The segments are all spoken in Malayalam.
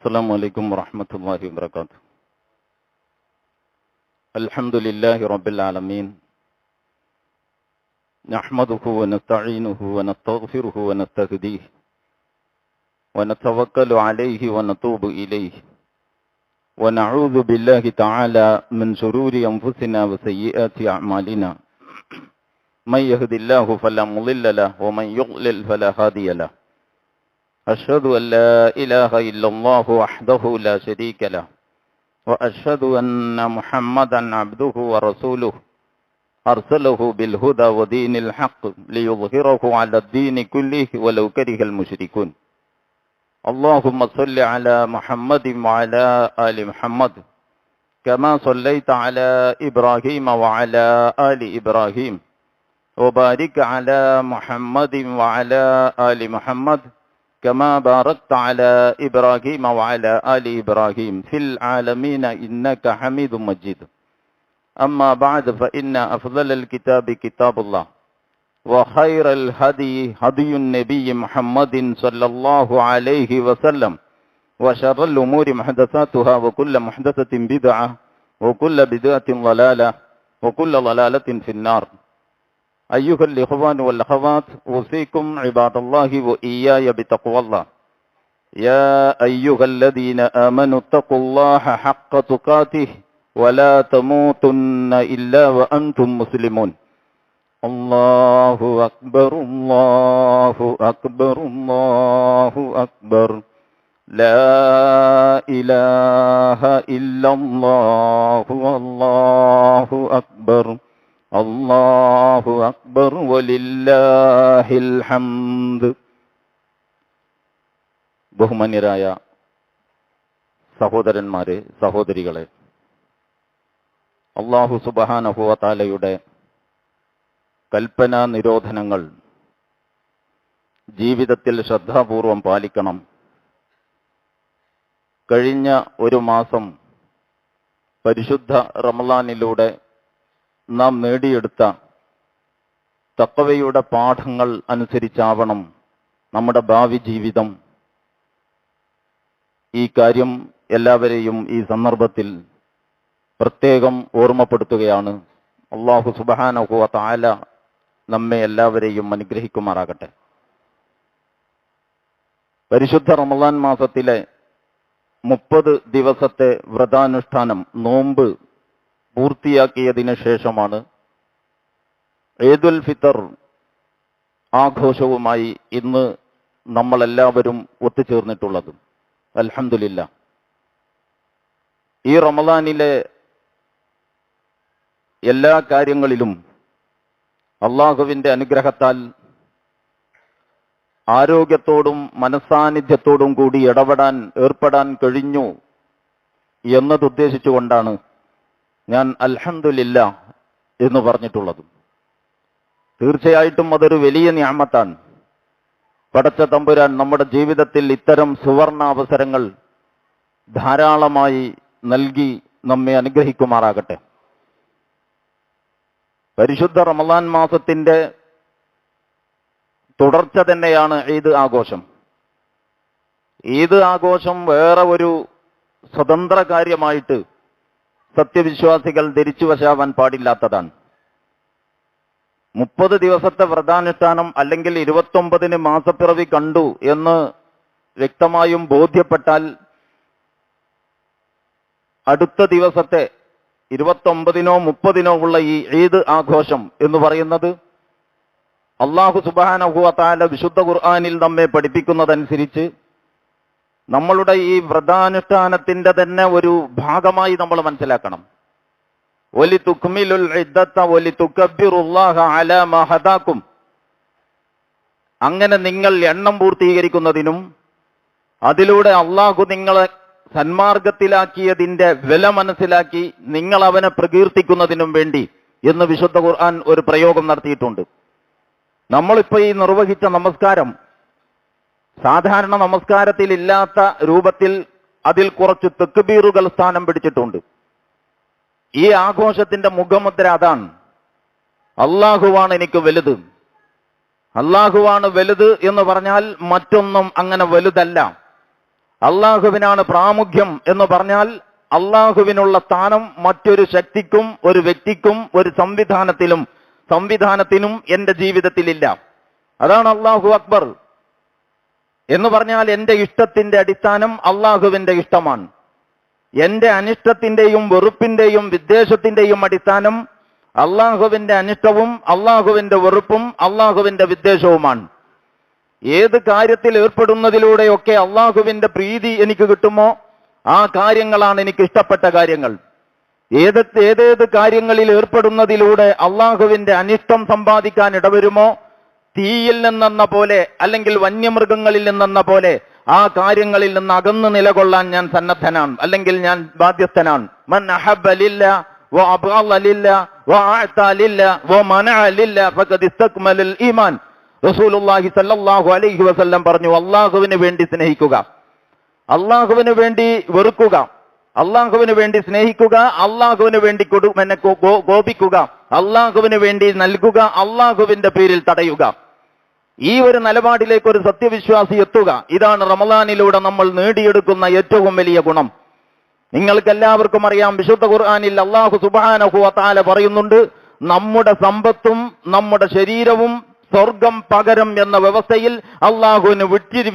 السلام عليكم ورحمة الله وبركاته. الحمد لله رب العالمين، نحمده ونستعينه ونستغفره ونستهديه ونتوكل عليه ونتوب إليه ونعوذ بالله تعالى من شرور أنفسنا وسيئات أعمالنا، من يهد الله فلا مضل له ومن يضلل فلا هادي له. أشهد أن لا إله إلا الله وحده لا شريك له، وأشهد أن محمدا عبده ورسوله أرسله بالهدى ودين الحق ليظهره على الدين كله ولو كره المشركون. اللهم صل على محمد وعلى آل محمد كما صليت على إبراهيم وعلى آل إبراهيم، وبارك على محمد وعلى آل محمد كما باركت على إبراهيم وعلى آل إبراهيم في العالمين إنك حميد مجيد. أما بعد، فإن أفضل الكتاب كتاب الله، وخير الهدي هدي النبي محمد صلى الله عليه وسلم، وشر الأمور محدثاتها، وكل محدثة بدعة، وكل بدعة ضلالة، وكل ضلالة في النار. أيها الإخوان والأخوات، أوصيكم عباد الله وإياي بتقوى الله. يا أيها الذين آمنوا اتقوا الله حق تقاته ولا تموتن إلا وأنتم مسلمون. الله أكبر الله أكبر الله أكبر، لا إله إلا الله والله أكبر، അല്ലാഹു അക്ബർ വലില്ലാഹിൽ ഹംദ്. ബഹുമാന്യരായ സഹോദരന്മാരെ, സഹോദരികളെ, അല്ലാഹു സുബ്ഹാനഹു വ തആലയുടെ കൽപ്പനാ നിരോധനങ്ങൾ ജീവിതത്തിൽ ശ്രദ്ധാപൂർവം പാലിക്കണം. കഴിഞ്ഞ ഒരു മാസം പരിശുദ്ധ റമളാനിലൂടെ നാം നേടിയെടുത്ത തഖ്വയുടെ പാഠങ്ങൾ അനുസരിച്ചാവണം നമ്മുടെ ഭാവി ജീവിതം. ഈ കാര്യം എല്ലാവരെയും ഈ സന്ദർഭത്തിൽ പ്രത്യേകം ഓർമ്മപ്പെടുത്തുകയാണ്. അല്ലാഹു സുബ്ഹാനഹു വ തആല നമ്മെ എല്ലാവരെയും അനുഗ്രഹിക്കുമാറാകട്ടെ. പരിശുദ്ധ റമളാൻ മാസത്തിലെ 30 ദിവസത്തെ വ്രതാനുഷ്ഠാനം, നോമ്പ് പൂർത്തിയാക്കിയതിന് ശേഷമാണ് ഈദുൽ ഫിത്തർ ആഘോഷവുമായി ഇന്ന് നമ്മളെല്ലാവരും ഒത്തുചേർന്നിട്ടുള്ളത്. അൽഹംദുലില്ലാഹ്, ഈ റമളാനിലെ എല്ലാ കാര്യങ്ങളിലും അള്ളാഹുവിൻ്റെ അനുഗ്രഹത്താൽ ആരോഗ്യത്തോടും മനസ്സാന്നിധ്യത്തോടും കൂടി ഏർപ്പെടാൻ കഴിഞ്ഞു എന്നതുദ്ദേശിച്ചുകൊണ്ടാണ് ഞാൻ അൽഹംദുലില്ലാഹ് എന്ന് പറഞ്ഞിട്ടുള്ളത്. തീർച്ചയായിട്ടും അതൊരു വലിയ നിഅമത്താണ്. പടച്ച തമ്പുരാൻ നമ്മുടെ ജീവിതത്തിൽ ഇത്തരം സുവർണാവസരങ്ങൾ ധാരാളമായി നൽകി നമ്മെ അനുഗ്രഹിക്കുമാറാകട്ടെ. പരിശുദ്ധ റമളാൻ മാസത്തിന്റെ തുടർച്ച തന്നെയാണ് ഈദ് ആഘോഷം. ഈദ് ആഘോഷം വേറെ ഒരു സ്വതന്ത്ര കാര്യമായിട്ട് സത്യവിശ്വാസികൾ ധരിച്ചു വശാവാൻ പാടില്ലാത്തതാണ്. 30 ദിവസത്തെ വ്രതാനുഷ്ഠാനം അല്ലെങ്കിൽ 29 മാസപ്പിറവി കണ്ടു എന്ന് വ്യക്തമായും ബോധ്യപ്പെട്ടാൽ അടുത്ത ദിവസത്തെ 29നോ 30നോ ഉള്ള ഈ ഈദ് ആഘോഷം എന്ന് പറയുന്നത് അല്ലാഹു സുബ്ഹാനഹു വ തആല വിശുദ്ധ ഖുർആനിൽ നമ്മെ പഠിപ്പിക്കുന്നതനുസരിച്ച് നമ്മളുടെ ഈ വ്രതാനുഷ്ഠാനത്തിന്റെ തന്നെ ഒരു ഭാഗമായി നമ്മൾ മനസ്സിലാക്കണം. വലിതുക്മിലുൽ ഇദ്ദത വലിതുകബ്ബിറുല്ലാഹ അലാ മാ ഹദാകും. അങ്ങനെ നിങ്ങൾ എണ്ണം പൂർത്തീകരിക്കുന്നതിനും അതിലൂടെ അള്ളാഹു നിങ്ങളെ സന്മാർഗത്തിലാക്കിയതിന്റെ വില മനസ്സിലാക്കി നിങ്ങൾ അവനെ പ്രകീർത്തിക്കുന്നതിനും വേണ്ടി എന്ന് വിശുദ്ധ ഖുർആൻ ഒരു പ്രയോഗം നടത്തിയിട്ടുണ്ട്. നമ്മളിപ്പോ ഈ നിർവഹിച്ച നമസ്കാരം സാധാരണ നമസ്കാരത്തിൽ ഇല്ലാത്ത രൂപത്തിൽ അതിൽ കുറച്ച് തക്ബീറുകൾ സ്ഥാനം പിടിച്ചിട്ടുണ്ട്. ഈ ആഘോഷത്തിന്റെ മുഖമുദ്ര അതാണ്. അള്ളാഹുവാണ് എനിക്ക് വലുത്. അള്ളാഹുവാണ് വലുത് എന്ന് പറഞ്ഞാൽ മറ്റൊന്നും അങ്ങനെ വലുതല്ല. അള്ളാഹുവിനാണ് പ്രാമുഖ്യം എന്ന് പറഞ്ഞാൽ അള്ളാഹുവിനുള്ള സ്ഥാനം മറ്റൊരു ശക്തിക്കും ഒരു വ്യക്തിക്കും ഒരു സംവിധാനത്തിനും എന്റെ ജീവിതത്തിലില്ല. അതാണ് അല്ലാഹു അക്ബർ എന്ന് പറഞ്ഞാൽ എന്റെ ഇഷ്ടത്തിന്റെ അടിസ്ഥാനം അള്ളാഹുവിന്റെ ഇഷ്ടമാണ്. എന്റെ അനിഷ്ടത്തിന്റെയും വെറുപ്പിന്റെയും വിദ്വേഷത്തിന്റെയും അടിസ്ഥാനം അള്ളാഹുവിന്റെ അനിഷ്ടവും അള്ളാഹുവിന്റെ വെറുപ്പും അള്ളാഹുവിന്റെ വിദ്വേഷവുമാണ്. ഏത് കാര്യത്തിൽ ഏർപ്പെടുന്നതിലൂടെയൊക്കെ അള്ളാഹുവിന്റെ പ്രീതി എനിക്ക് കിട്ടുമോ ആ കാര്യങ്ങളാണ് എനിക്ക് ഇഷ്ടപ്പെട്ട കാര്യങ്ങൾ. ഏതേത് കാര്യങ്ങളിൽ ഏർപ്പെടുന്നതിലൂടെ അള്ളാഹുവിന്റെ അനിഷ്ടം സമ്പാദിക്കാൻ ഇടവരുമോ, തീയിൽ നിന്നെന്ന പോലെ അല്ലെങ്കിൽ വന്യമൃഗങ്ങളിൽ നിന്നെന്ന പോലെ ആ കാര്യങ്ങളിൽ നിന്ന് അകന്ന് നിലകൊള്ളാൻ ഞാൻ സന്നദ്ധനാണ്, അല്ലെങ്കിൽ ഞാൻ ബാധ്യസ്ഥനാണ്. മൻ അഹബ്ബ ലില്ലാ വ അബ്ഗള ലില്ലാ വ അഅത ലില്ലാ വ മനഅ ലില്ലാ ഫഖദ് ഇസ്തക്മലൽ ഈമാൻ. റസൂലുള്ളാഹി സ്വല്ലല്ലാഹു അലൈഹി വസല്ലം പറഞ്ഞു, അള്ളാഹുവിന് വേണ്ടി സ്നേഹിക്കുക, അള്ളാഹുവിന് വേണ്ടി വെറുക്കുക, അള്ളാഹുവിന് വേണ്ടി സ്നേഹിക്കുക, അള്ളാഹുവിന് വേണ്ടി കോപിക്കുക, അള്ളാഹുവിന് വേണ്ടി നൽകുക, അള്ളാഹുവിന്റെ പേരിൽ തടയുക. ഈ ഒരു നിലപാടിലേക്ക് ഒരു സത്യവിശ്വാസി എത്തുക. ഇതാണ് റമളാനിലൂടെ നമ്മൾ നേടിയെടുക്കുന്ന ഏറ്റവും വലിയ ഗുണം. നിങ്ങൾക്കെല്ലാവർക്കും അറിയാം, വിശുദ്ധ ഖുർആനിൽ അല്ലാഹു സുബ്ഹാനഹു വ തആല പറയുന്നുണ്ട്, നമ്മുടെ സമ്പത്തും നമ്മുടെ ശരീരവും സ്വർഗം പകരം എന്ന വ്യവസ്ഥയിൽ അള്ളാഹുവിന്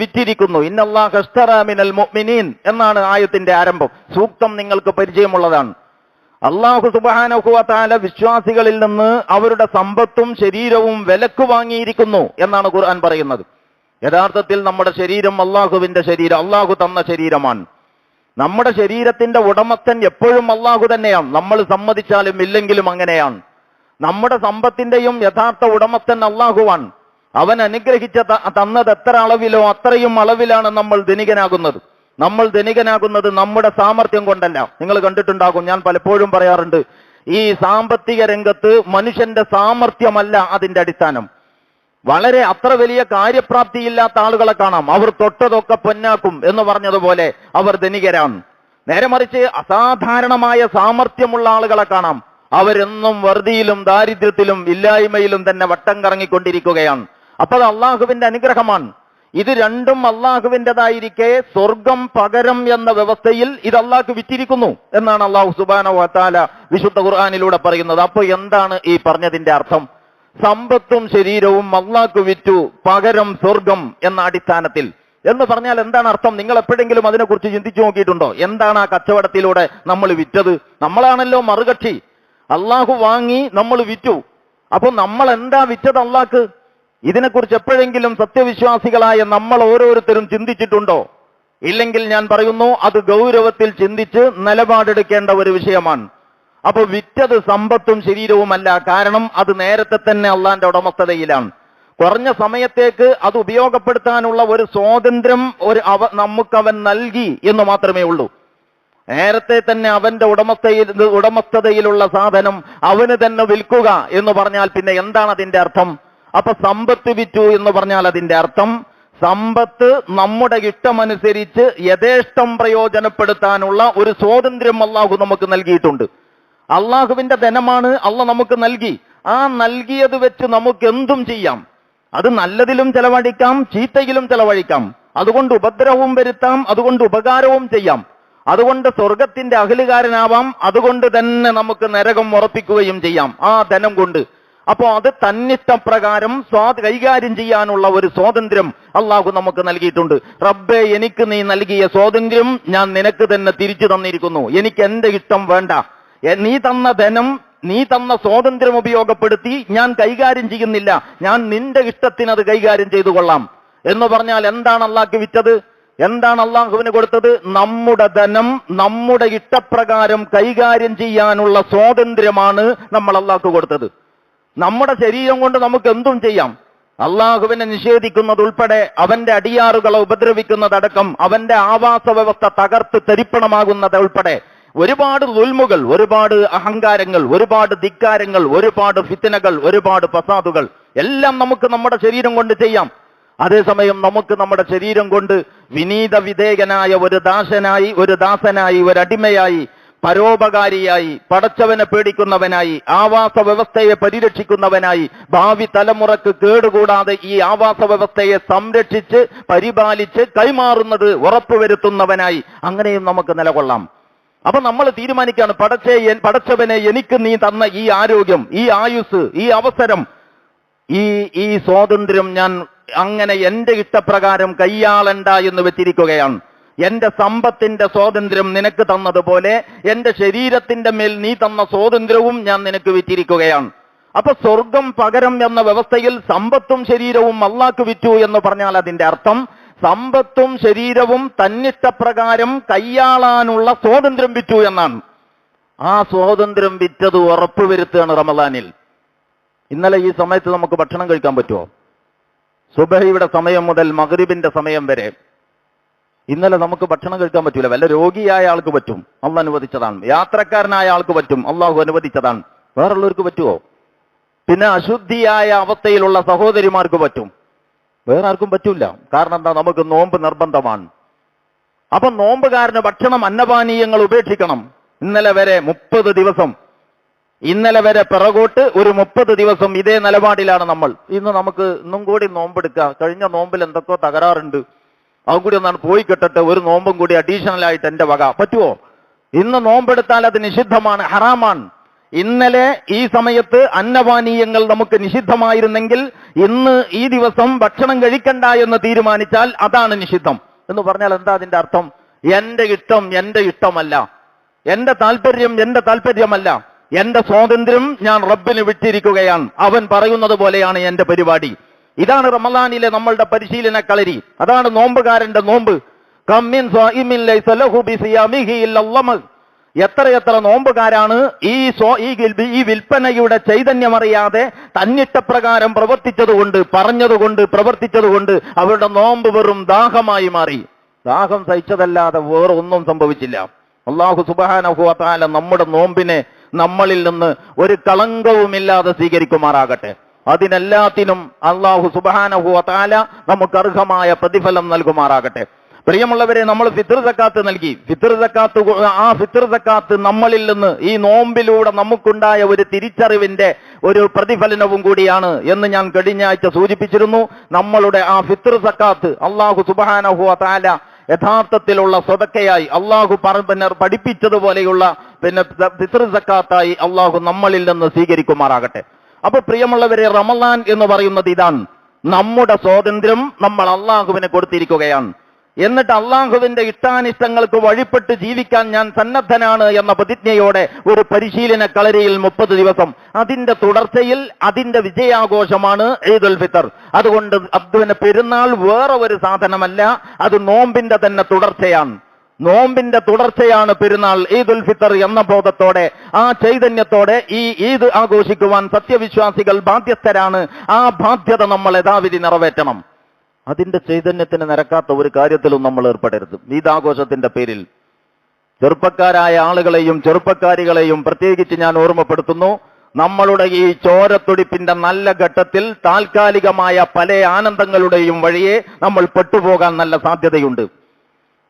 വിറ്റിരിക്കുന്നു. ഇന്നല്ലാഹ അശ്തറാ മിനൽ മുഅ്മിനീൻ എന്നാണ് ആയത്തിന്റെ ആരംഭം. സൂക്തം നിങ്ങൾക്ക് പരിചയമുള്ളതാണ്. അല്ലാഹു സുബ്ഹാനഹു വ തആല വിശ്വാസികളിൽ നിന്ന് അവരുടെ സമ്പത്തും ശരീരവും വിലക്ക് വാങ്ങിയിരിക്കുന്നു എന്നാണ് ഖുർആൻ പറയുന്നത്. യഥാർത്ഥത്തിൽ നമ്മുടെ ശരീരം അള്ളാഹുവിന്റെ ശരീരം, അള്ളാഹു തന്ന ശരീരമാണ്. നമ്മുടെ ശരീരത്തിന്റെ ഉടമസ്ഥൻ എപ്പോഴും അള്ളാഹു തന്നെയാണ്, നമ്മൾ സമ്മതിച്ചാലും ഇല്ലെങ്കിലും അങ്ങനെയാണ്. നമ്മുടെ സമ്പത്തിന്റെയും യഥാർത്ഥ ഉടമസ്ഥൻ അള്ളാഹുവാണ്. അവൻ അനുഗ്രഹിച്ച തന്നത് എത്ര അളവിലോ അത്രയും അളവിലാണ് നമ്മൾ ധനികനാകുന്നത്. നമ്മൾ ധനികനാകുന്നത് നമ്മുടെ സാമർത്ഥ്യം കൊണ്ടല്ല. നിങ്ങൾ കണ്ടിട്ടുണ്ടാകും, ഞാൻ പലപ്പോഴും പറയാറുണ്ട്, ഈ സാമ്പത്തിക രംഗത്ത് മനുഷ്യന്റെ സാമർത്ഥ്യമല്ല അതിന്റെ അടിസ്ഥാനം. വളരെ അത്ര വലിയ കാര്യപ്രാപ്തിയില്ലാത്ത ആളുകളെ കാണാം, അവർ തൊട്ടതൊക്കെ പൊന്നാക്കും എന്ന് പറഞ്ഞതുപോലെ അവർ ധനികരാണ്. നേരെ മറിച്ച് അസാധാരണമായ സാമർത്ഥ്യമുള്ള ആളുകളെ കാണാം, അവരെന്നും വറുതിയിലും ദാരിദ്ര്യത്തിലും ഇല്ലായ്മയിലും തന്നെ വട്ടം കറങ്ങിക്കൊണ്ടിരിക്കുകയാണ്. അപ്പോൾ അള്ളാഹുവിന്റെ അനുഗ്രഹമാണ്. ഇത് രണ്ടും അള്ളാഹുവിൻ്റെതായിരിക്കെ സ്വർഗം പകരം എന്ന വ്യവസ്ഥയിൽ ഇത് അള്ളാഹു വിറ്റിരിക്കുന്നു എന്നാണ് അള്ളാഹു സുബ്ഹാനഹു വ തആല വിശുദ്ധ ഖുർആനിലൂടെ പറയുന്നത്. അപ്പോൾ എന്താണ് ഈ പറഞ്ഞതിന്റെ അർത്ഥം? സമ്പത്തും ശരീരവും അള്ളാഹു വിറ്റു, പകരം സ്വർഗം എന്ന അടിസ്ഥാനത്തിൽ എന്ന് പറഞ്ഞാൽ എന്താണ് അർത്ഥം? നിങ്ങൾ എപ്പോഴെങ്കിലും അതിനെക്കുറിച്ച് ചിന്തിച്ചു നോക്കിയിട്ടുണ്ടോ? എന്താണ് ആ കച്ചവടത്തിലൂടെ നമ്മൾ വിറ്റത്? നമ്മളാണല്ലോ മറുകക്ഷി. അള്ളാഹു വാങ്ങി, നമ്മൾ വിറ്റു. അപ്പൊ നമ്മൾ എന്താ വിറ്റത് അള്ളാഹ്ക്ക്? ഇതിനെക്കുറിച്ച് എപ്പോഴെങ്കിലും സത്യവിശ്വാസികളായ നമ്മൾ ഓരോരുത്തരും ചിന്തിച്ചിട്ടുണ്ടോ? ഇല്ലെങ്കിൽ ഞാൻ പറയുന്നു, അത് ഗൗരവത്തിൽ ചിന്തിച്ച് നിലപാടെടുക്കേണ്ട ഒരു വിഷയമാണ്. അപ്പൊ വിറ്റത് സമ്പത്തും ശരീരവുമല്ല, കാരണം അത് നേരത്തെ തന്നെ അള്ളാന്റെ ഉടമസ്ഥതയിലാണ്. കുറഞ്ഞ സമയത്തേക്ക് അത് ഉപയോഗപ്പെടുത്താനുള്ള ഒരു സ്വാതന്ത്ര്യം നമുക്കവൻ നൽകി എന്ന് മാത്രമേ ഉള്ളൂ. നേരത്തെ തന്നെ അവന്റെ ഉടമസ്ഥതയിലുള്ള സാധനം അവന് തന്നെ വിൽക്കുക എന്ന് പറഞ്ഞാൽ പിന്നെ എന്താണ് അതിന്റെ അർത്ഥം? അപ്പൊ സമ്പത്ത് വിറ്റു എന്ന് പറഞ്ഞാൽ അതിന്റെ അർത്ഥം സമ്പത്ത് നമ്മുടെ ഇഷ്ടമനുസരിച്ച് യഥേഷ്ടം പ്രയോജനപ്പെടുത്താനുള്ള ഒരു സ്വാതന്ത്ര്യം അള്ളാഹു നമുക്ക് നൽകിയിട്ടുണ്ട്. അള്ളാഹുവിന്റെ ധനമാണ്, അള്ളാഹ് നമുക്ക് നൽകി. ആ നൽകിയത് വെച്ച് നമുക്ക് എന്തും ചെയ്യാം. അത് നല്ലതിലും ചെലവഴിക്കാം, ചീത്തയിലും ചെലവഴിക്കാം. അതുകൊണ്ട് ഉപദ്രവവും വരുത്താം, അതുകൊണ്ട് ഉപകാരവും ചെയ്യാം. അതുകൊണ്ട് സ്വർഗത്തിന്റെ അഹലുകാരനാവാം, അതുകൊണ്ട് തന്നെ നമുക്ക് നരകം ഉറപ്പിക്കുകയും ചെയ്യാം ആ ധനം കൊണ്ട്. അപ്പോ അത് തന്നിഷ്ടപ്രകാരം കൈകാര്യം ചെയ്യാനുള്ള ഒരു സ്വാതന്ത്ര്യം അള്ളാഹു നമുക്ക് നൽകിയിട്ടുണ്ട്. റബ്ബേ, എനിക്ക് നീ നൽകിയ സ്വാതന്ത്ര്യം ഞാൻ നിനക്ക് തന്നെ തിരിച്ചു തന്നിരിക്കുന്നു. എനിക്ക് എന്റെ ഇഷ്ടം വേണ്ട. നീ തന്ന ധനം, നീ തന്ന സ്വാതന്ത്ര്യം ഉപയോഗപ്പെടുത്തി ഞാൻ കൈകാര്യം ചെയ്യുന്നില്ല. ഞാൻ നിന്റെ ഇഷ്ടത്തിന് അത് കൈകാര്യം ചെയ്തു കൊള്ളാം എന്ന് പറഞ്ഞാൽ എന്താണ് അള്ളാഹ്ക്ക് വിറ്റത്? എന്താണ് അള്ളാഹുവിന് കൊടുത്തത്? നമ്മുടെ ധനം നമ്മുടെ ഇഷ്ടപ്രകാരം കൈകാര്യം ചെയ്യാനുള്ള സ്വാതന്ത്ര്യമാണ് നമ്മൾ അള്ളാഹ്ക്ക് കൊടുത്തത്. നമ്മുടെ ശരീരം കൊണ്ട് നമുക്ക് എന്തും ചെയ്യാം. അള്ളാഹുവിനെ നിഷേധിക്കുന്നത് ഉൾപ്പെടെ, അവന്റെ അടിയാറുകളെ ഉപദ്രവിക്കുന്നതടക്കം, അവന്റെ ആവാസ വ്യവസ്ഥ തകർത്ത് തരിപ്പണമാകുന്നത് ഉൾപ്പെടെ ഒരുപാട് ദുൽമുകൾ, ഒരുപാട് അഹങ്കാരങ്ങൾ, ഒരുപാട് ധിക്കാരങ്ങൾ, ഒരുപാട് ഫിത്നകൾ, ഒരുപാട് ഫസാദുകൾ എല്ലാം നമുക്ക് നമ്മുടെ ശരീരം കൊണ്ട് ചെയ്യാം. അതേസമയം നമുക്ക് നമ്മുടെ ശരീരം കൊണ്ട് വിനീത വിധേയനായ ഒരു ദാസനായി, ഒരു അടിമയായി പരോപകാരിയായി, പടച്ചവനെ പേടിക്കുന്നവനായി, ആവാസ വ്യവസ്ഥയെ പരിരക്ഷിക്കുന്നവനായി, ഭാവി തലമുറക്ക് കേടുകൂടാതെ ഈ ആവാസ വ്യവസ്ഥയെ സംരക്ഷിച്ച് പരിപാലിച്ച് കൈമാറുന്നത് ഉറപ്പുവരുത്തുന്നവനായി അങ്ങനെയും നമുക്ക് നിലകൊള്ളാം. അപ്പൊ നമ്മൾ തീരുമാനിക്കുകയാണ്, പടച്ചവനെ എനിക്ക് നീ തന്ന ഈ ആരോഗ്യം, ഈ ആയുസ്, ഈ അവസരം, ഈ സ്വാതന്ത്ര്യം ഞാൻ അങ്ങനെ എന്റെ ഇഷ്ടപ്രകാരം കൈയാളണ്ട എന്ന് വെച്ചിരിക്കുകയാണ്. എന്റെ സമ്പത്തിന്റെ സ്വാതന്ത്ര്യം നിനക്ക് തന്നതുപോലെ എന്റെ ശരീരത്തിന്റെ മേൽ നീ തന്ന സ്വാതന്ത്ര്യവും ഞാൻ നിനക്ക് വിറ്റിരിക്കുകയാണ്. അപ്പൊ സ്വർഗം പകരം എന്ന വ്യവസ്ഥയിൽ സമ്പത്തും ശരീരവും അള്ളാഹ്ക്ക് വിറ്റു എന്ന് പറഞ്ഞാൽ അതിന്റെ അർത്ഥം സമ്പത്തും ശരീരവും തന്നിഷ്ടപ്രകാരം കൈയാളാനുള്ള സ്വാതന്ത്ര്യം വിറ്റു എന്നാണ്. ആ സ്വാതന്ത്ര്യം വിറ്റത് ഉറപ്പുവരുത്തുകയാണ് റമദാനിൽ. ഇന്നലെ ഈ സമയത്ത് നമുക്ക് ഭക്ഷണം കഴിക്കാൻ പറ്റുമോ? സുബഹിയുടെ സമയം മുതൽ മഗ്രിബിന്റെ സമയം വരെ ഇന്നലെ നമുക്ക് ഭക്ഷണം കഴിക്കാൻ പറ്റൂല. വല്ല രോഗിയായ ആൾക്ക് പറ്റും, അള്ളാഹ് അനുവദിച്ചതാണ്. യാത്രക്കാരനായ ആൾക്ക് പറ്റും, അള്ളാഹു അനുവദിച്ചതാണ്. വേറുള്ളവർക്ക് പറ്റുമോ? പിന്നെ അശുദ്ധിയായ അവസ്ഥയിലുള്ള സഹോദരിമാർക്ക് പറ്റും, വേറെ ആർക്കും പറ്റൂല. കാരണം എന്താ? നമുക്ക് നോമ്പ് നിർബന്ധമാണ്. അപ്പൊ നോമ്പുകാരന് ഭക്ഷണം, അന്നപാനീയങ്ങൾ ഉപേക്ഷിക്കണം. ഇന്നലെ വരെ 30 ദിവസം, ഇന്നലെ വരെ പിറകോട്ട് ഒരു 30 ദിവസം ഇതേ നിലപാടിലാണ് നമ്മൾ. ഇന്ന് നമുക്ക് ഇന്നും കൂടി നോമ്പെടുക്കുക. കഴിഞ്ഞ നോമ്പിൽ എന്തൊക്കെയോ തകരാറുണ്ട്, അതും കൂടി ഒന്നാണ് പോയി കിട്ടട്ടെ, ഒരു നോമ്പും കൂടി അഡീഷണൽ ആയിട്ട് എന്റെ വക. പറ്റുമോ? ഇന്ന് നോമ്പെടുത്താൽ അത് നിഷിദ്ധമാണ്, ഹറാമാണ്. ഇന്നലെ ഈ സമയത്ത് അന്നപാനീയങ്ങൾ നമുക്ക് നിഷിദ്ധമായിരുന്നെങ്കിൽ ഇന്ന് ഈ ദിവസം ഭക്ഷണം കഴിക്കണ്ട എന്ന് തീരുമാനിച്ചാൽ അതാണ് നിഷിദ്ധം. എന്ന് പറഞ്ഞാൽ എന്താ അതിന്റെ അർത്ഥം? എന്റെ ഇഷ്ടം എന്റെ ഇഷ്ടമല്ല, എന്റെ താല്പര്യം എന്റെ താല്പര്യമല്ല, എന്റെ സ്വാതന്ത്ര്യം ഞാൻ റബ്ബിന് വിട്ടിരിക്കുകയാണ്. അവൻ പറയുന്നത് പോലെയാണ് എന്റെ പരിപാടി. ഇതാണ് റമളാനിലെ നമ്മളുടെ പരിശീലന കളരി. അതാണ് നോമ്പുകാരന്റെ നോമ്പ്. എത്രയെത്ര നോമ്പുകാരാണ് ഈ വിൽപ്പനയുടെ ചൈതന്യമറിയാതെ തന്നിഷ്ടപ്രകാരം പ്രവർത്തിച്ചതുകൊണ്ട്, പറഞ്ഞതുകൊണ്ട്, പ്രവർത്തിച്ചതുകൊണ്ട് അവരുടെ നോമ്പ് വെറും ദാഹമായി മാറി. ദാഹം സഹിച്ചതല്ലാതെ വേറെ ഒന്നും സംഭവിച്ചില്ല. അല്ലാഹു സുബ്ഹാനഹു വ തആല നമ്മുടെ നോമ്പിനെ നമ്മളിൽ നിന്ന് ഒരു കളങ്കവുമില്ലാതെ സ്വീകരിക്കുമാറാകട്ടെ. അതിനെല്ലാത്തിനും അല്ലാഹു സുബ്ഹാനഹു വ തആല നമുക്ക് അർഹമായ പ്രതിഫലം നൽകുമാറാകട്ടെ. പ്രിയമുള്ളവരെ, നമ്മൾ ഫിത്ർ സക്കാത്ത് നൽകി. ആ ഫിത്ർ സക്കാത്ത് നമ്മളിൽ നിന്ന് ഈ നോമ്പിലൂടെ നമുക്കുണ്ടായ ഒരു തിരിച്ചറിവിന്റെ ഒരു പ്രതിഫലനവും കൂടിയാണ് എന്ന് ഞാൻ കഴിഞ്ഞ ആഴ്ച സൂചിപ്പിച്ചിരുന്നു. നമ്മളുടെ ആ ഫിത്ർ സക്കാത്ത് അല്ലാഹു സുബ്ഹാനഹു വ തആല യഥാർത്ഥത്തിലുള്ള സ്വതക്കയായി അള്ളാഹു പഠിപ്പിച്ചതുപോലെയുള്ള ഫിത്ർ സക്കാത്തായി അള്ളാഹു നമ്മളിൽ നിന്ന് സ്വീകരിക്കുമാറാകട്ടെ. അപ്പൊ പ്രിയമുള്ളവരെ, റമളാൻ എന്ന് പറയുന്നത് ഇതാണ്. നമ്മുടെ സ്വാതന്ത്ര്യം നമ്മൾ അള്ളാഹുവിനെ കൊടുത്തിരിക്കുകയാണ്. എന്നിട്ട് അള്ളാഹുവിന്റെ ഇഷ്ടാനിഷ്ടങ്ങൾക്ക് വഴിപ്പെട്ട് ജീവിക്കാൻ ഞാൻ സന്നദ്ധനാണ് എന്ന പ്രതിജ്ഞയോടെ ഒരു പരിശീലന കളരിയിൽ 30 ദിവസം, അതിന്റെ തുടർച്ചയിൽ അതിന്റെ വിജയാഘോഷമാണ് ഈദുൽ ഫിത്തർ. അതുകൊണ്ട് അബ്ദുവിന് പെരുന്നാൾ വേറെ ഒരു സാധനമല്ല, അത് നോമ്പിന്റെ തന്നെ തുടർച്ചയാണ്. നോമ്പിന്റെ തുടർച്ചയാണ് പെരുന്നാൾ, ഈദുൽ ഫിത്തർ എന്ന ബോധത്തോടെ, ആ ചൈതന്യത്തോടെ ഈ ഈദ് ആഘോഷിക്കുവാൻ സത്യവിശ്വാസികൾ ബാധ്യസ്ഥരാണ്. ആ ബാധ്യത നമ്മൾ യഥാവിധി നിറവേറ്റണം. അതിന്റെ ചൈതന്യത്തിന് നിരക്കാത്ത ഒരു കാര്യത്തിലും നമ്മൾ ഏർപ്പെടരുത്. ഈദാഘോഷത്തിന്റെ പേരിൽ ചെറുപ്പക്കാരായ ആളുകളെയും ചെറുപ്പക്കാരികളെയും പ്രത്യേകിച്ച് ഞാൻ ഓർമ്മപ്പെടുത്തുന്നു. നമ്മളുടെ ഈ ചോരത്തുടിപ്പിന്റെ നല്ല ഘട്ടത്തിൽ താൽക്കാലികമായ പല ആനന്ദങ്ങളുടെയും വഴിയെ നമ്മൾ പെട്ടുപോകാൻ നല്ല സാധ്യതയുണ്ട്.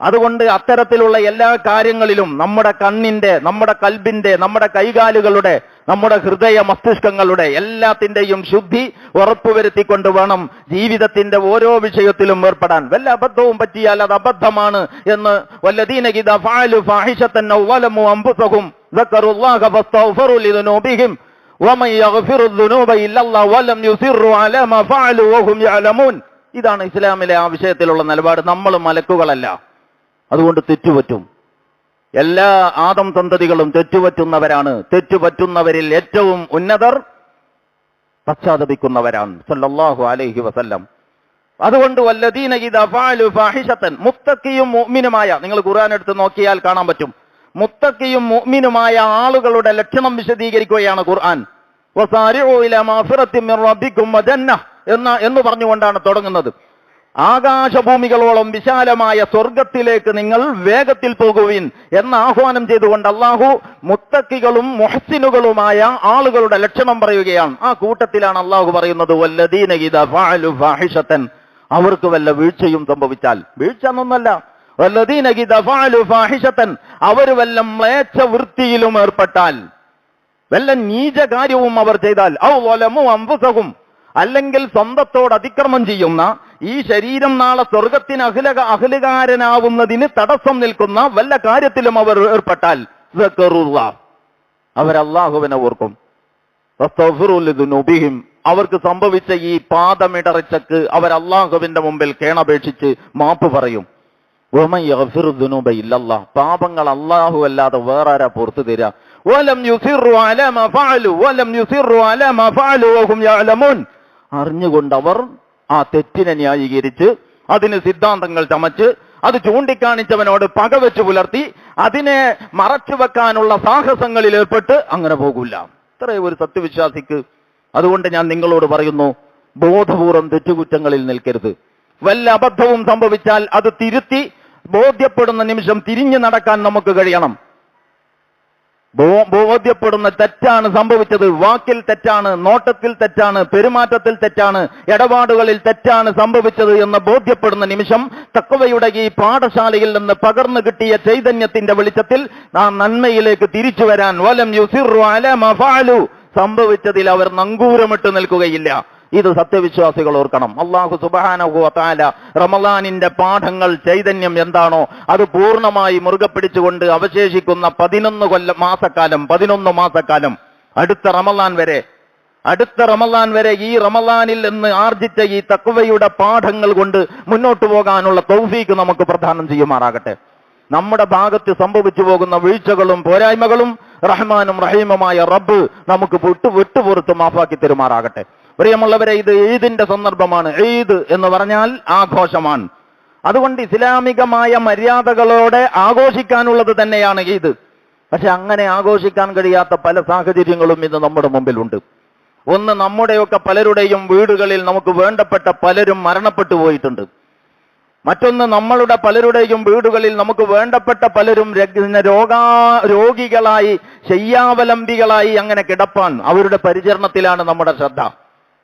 അതുകൊണ്ട് അത്തരത്തിലുള്ള എല്ലാ കാര്യങ്ങളിലും നമ്മുടെ കണ്ണിന്റെ, നമ്മുടെ കൽബിന്റെ, നമ്മുടെ കൈകാലുകളുടെ, നമ്മുടെ ഹൃദയ മസ്തിഷ്കങ്ങളുടെ എല്ലാത്തിന്റെയും ശുദ്ധി ഉറപ്പുവരുത്തിക്കൊണ്ട് വേണം ജീവിതത്തിന്റെ ഓരോ വിഷയത്തിലും ഏർപ്പെടാൻ. വല്ല അബദ്ധവും പറ്റിയാൽ അത് അബദ്ധമാണ് എന്ന് വല്ലദീന ഇദാ ഫഅലു ഫാഹിശതൻ ഔ വലമു അൻഫുസഹും ദക്കറുല്ലാഹ ഫസ്തഗ്ഫിറു ലിദുനൂബിഹിം വമൻ യഗ്ഫിറു ദുനൂബ ഇല്ലല്ലാഹു വലം യുസിറു അലാ മാ ഫഅലു വഹും യഅലമൂൻ. ഇതാണ് ഇസ്ലാമിലെ ആ വിഷയത്തിലുള്ള നിലപാട്. നമ്മൾ മലക്കുകളല്ല, അതുകൊണ്ട് തെറ്റുപറ്റും. എല്ലാ ആദം സന്തതികളും തെറ്റുപറ്റുന്നവരാണ്. തെറ്റുപറ്റുന്നവരിൽ ഏറ്റവും ഉന്നതർ പശ്ചാത്തപിക്കുന്നവരാണ് സല്ലല്ലാഹു അലൈഹി വസല്ലം. അതുകൊണ്ട് വല്ലദീന ഇദാ ഫഅലു ഫാഹിശതൻ, മുത്തഖിയും മുഅ്മിനുമായ, നിങ്ങൾ ഖുർആൻ എടുത്ത് നോക്കിയാൽ കാണാൻ പറ്റും, മുത്തഖിയും മുഅ്മിനുമായ ആളുകളുടെ ലക്ഷണം വിശദീകരിക്കുകയാണ് ഖുർആൻ. വസാരിഉ ഇലാ മഗ്ഫിറത്തിൻ മിർ റബ്ബിക്കും വജന്നഹ് എന്ന് പറഞ്ഞുകൊണ്ടാണ് തുടങ്ങുന്നത്. ആകാശഭൂമികളോളം വിശാലമായ സ്വർഗത്തിലേക്ക് നിങ്ങൾ വേഗത്തിൽ പോകുവിൻ എന്ന ആഹ്വാനം ചെയ്തുകൊണ്ട് അള്ളാഹു മുത്തക്കികളും മുഹ്സിനുകളുമായ ആളുകളുടെ ലക്ഷണം പറയുകയാണ്. ആ കൂട്ടത്തിലാണ് അള്ളാഹു പറയുന്നത് വല്ലദീന ഇദാ ഫഅലു ഫാഹിശതൻ, അവർക്ക് വല്ല വീഴ്ചയും സംഭവിച്ചാൽ, വീഴ്ച എന്നൊന്നല്ല, വല്ലദീന ഇദാ ഫഅലു ഫാഹിഷതൻ, അവർ വല്ല മ്ലേച്ഛ വൃത്തിയിലും ഏർപ്പെട്ടാൽ, വല്ല നീച കാര്യവും അവർ ചെയ്താൽ, ഔ വലമു അൻഫുസഹും, അല്ലെങ്കിൽ സ്വന്തത്തോട് അതിക്രമം ചെയ്യുന്ന, ഈ ശരീരം നാളെ സ്വർഗത്തിന് അഖിലുകാരനാവുന്നതിന് തടസ്സം നിൽക്കുന്ന വല്ല കാര്യത്തിലും അവർ ഏർപ്പെട്ടാൽ, അവർ അല്ലാഹുവിനെ ഓർക്കും. അവർക്ക് സംഭവിച്ച ഈ പാദമിടറിച്ചക്ക് അവർ അല്ലാഹുവിന്റെ മുമ്പിൽ കേണപേക്ഷിച്ച് മാപ്പ് പറയും. പാപങ്ങൾ അല്ലാഹു അല്ലാതെ വേറെ ആരാ പുറത്തു തരാ? അറിഞ്ഞുകൊണ്ട് അവർ ആ തെറ്റിനെ ന്യായീകരിച്ച് അതിന് സിദ്ധാന്തങ്ങൾ ചമച്ച് അത് ചൂണ്ടിക്കാണിച്ചവനോട് പകവെച്ച് പുലർത്തി അതിനെ മറച്ചു വെക്കാനുള്ള സാഹസങ്ങളിൽ ഏർപ്പെട്ട് അങ്ങനെ പോകില്ല. ഇത്രയും ഒരു സത്യവിശ്വാസിക്ക്. അതുകൊണ്ട് ഞാൻ നിങ്ങളോട് പറയുന്നു, ബോധപൂർവം തെറ്റുകുറ്റങ്ങളിൽ നിൽക്കരുത്. വല്ല അബദ്ധവും സംഭവിച്ചാൽ അത് തിരുത്തി ബോധ്യപ്പെടുന്ന നിമിഷം തിരിഞ്ഞു നടക്കാൻ നമുക്ക് കഴിയണം. ബോധ്യപ്പെടുന്ന തെറ്റാണ് സംഭവിച്ചത്, വാക്കിൽ തെറ്റാണ്, നോട്ടത്തിൽ തെറ്റാണ്, പെരുമാറ്റത്തിൽ തെറ്റാണ്, ഇടപാടുകളിൽ തെറ്റാണ് സംഭവിച്ചത് എന്ന് ബോധ്യപ്പെടുന്ന നിമിഷം തഖ്വയുടെ ഈ പാഠശാലയിൽ നിന്ന് പകർന്നു കിട്ടിയ ചൈതന്യത്തിന്റെ വെളിച്ചത്തിൽ ആ നന്മയിലേക്ക് തിരിച്ചു വരാൻ, വലം യുസിറു അലാ മാ ഫഅലു, സംഭവിച്ചതിൽ അവർ നങ്കൂരമിട്ട് നിൽക്കുകയില്ല. ഇത് സത്യവിശ്വാസികൾ ഓർക്കണം. അല്ലാഹു സുബ്ഹാനഹു വ തആല റമളാനിന്റെ പാഠങ്ങൾ, ചൈതന്യം എന്താണോ അത് പൂർണ്ണമായി മുറുകെ പിടിച്ചുകൊണ്ട് അവശേഷിക്കുന്ന 11 മാസക്കാലം അടുത്ത റമളാൻ വരെ ഈ റമളാനിൽ നിന്ന് ആർജിച്ച ഈ തഖ്വയുടെ പാഠങ്ങൾ കൊണ്ട് മുന്നോട്ട് പോകാനുള്ള തൗഫീക്ക് നമുക്ക് പ്രദാനം ചെയ്യുമാറാകട്ടെ. നമ്മുടെ ഭാഗത്ത് സംഭവിച്ചു പോകുന്ന വീഴ്ചകളും പോരായ്മകളും റഹ്മാനും റഹീമുമായ റബ്ബ് നമുക്ക് വിട്ടുപുറത്ത് മാഫാക്കി തരുമാറാകട്ടെ. പ്രിയമുള്ളവരെ, ഇത് ഈദിന്റെ സന്ദർഭമാണ്. ഈദ് എന്ന് പറഞ്ഞാൽ ആഘോഷമാണ്. അതുകൊണ്ട് ഇസ്ലാമികമായ മര്യാദകളോടെ ആഘോഷിക്കാനുള്ളത് തന്നെയാണ് ഈദ്. പക്ഷെ അങ്ങനെ ആഘോഷിക്കാൻ കഴിയാത്ത പല സാഹചര്യങ്ങളും ഇന്ന് നമ്മുടെ മുമ്പിലുണ്ട്. ഒന്ന്, നമ്മുടെയൊക്കെ പലരുടെയും വീടുകളിൽ നമുക്ക് വേണ്ടപ്പെട്ട പലരും മരണപ്പെട്ടു പോയിട്ടുണ്ട്. മറ്റൊന്ന്, നമ്മളുടെ പലരുടെയും വീടുകളിൽ നമുക്ക് വേണ്ടപ്പെട്ട പലരും രോഗികളായി, ശയ്യാവലംബികളായി അങ്ങനെ കിടപ്പാൻ, അവരുടെ പരിചരണത്തിലാണ് നമ്മുടെ ശ്രദ്ധ.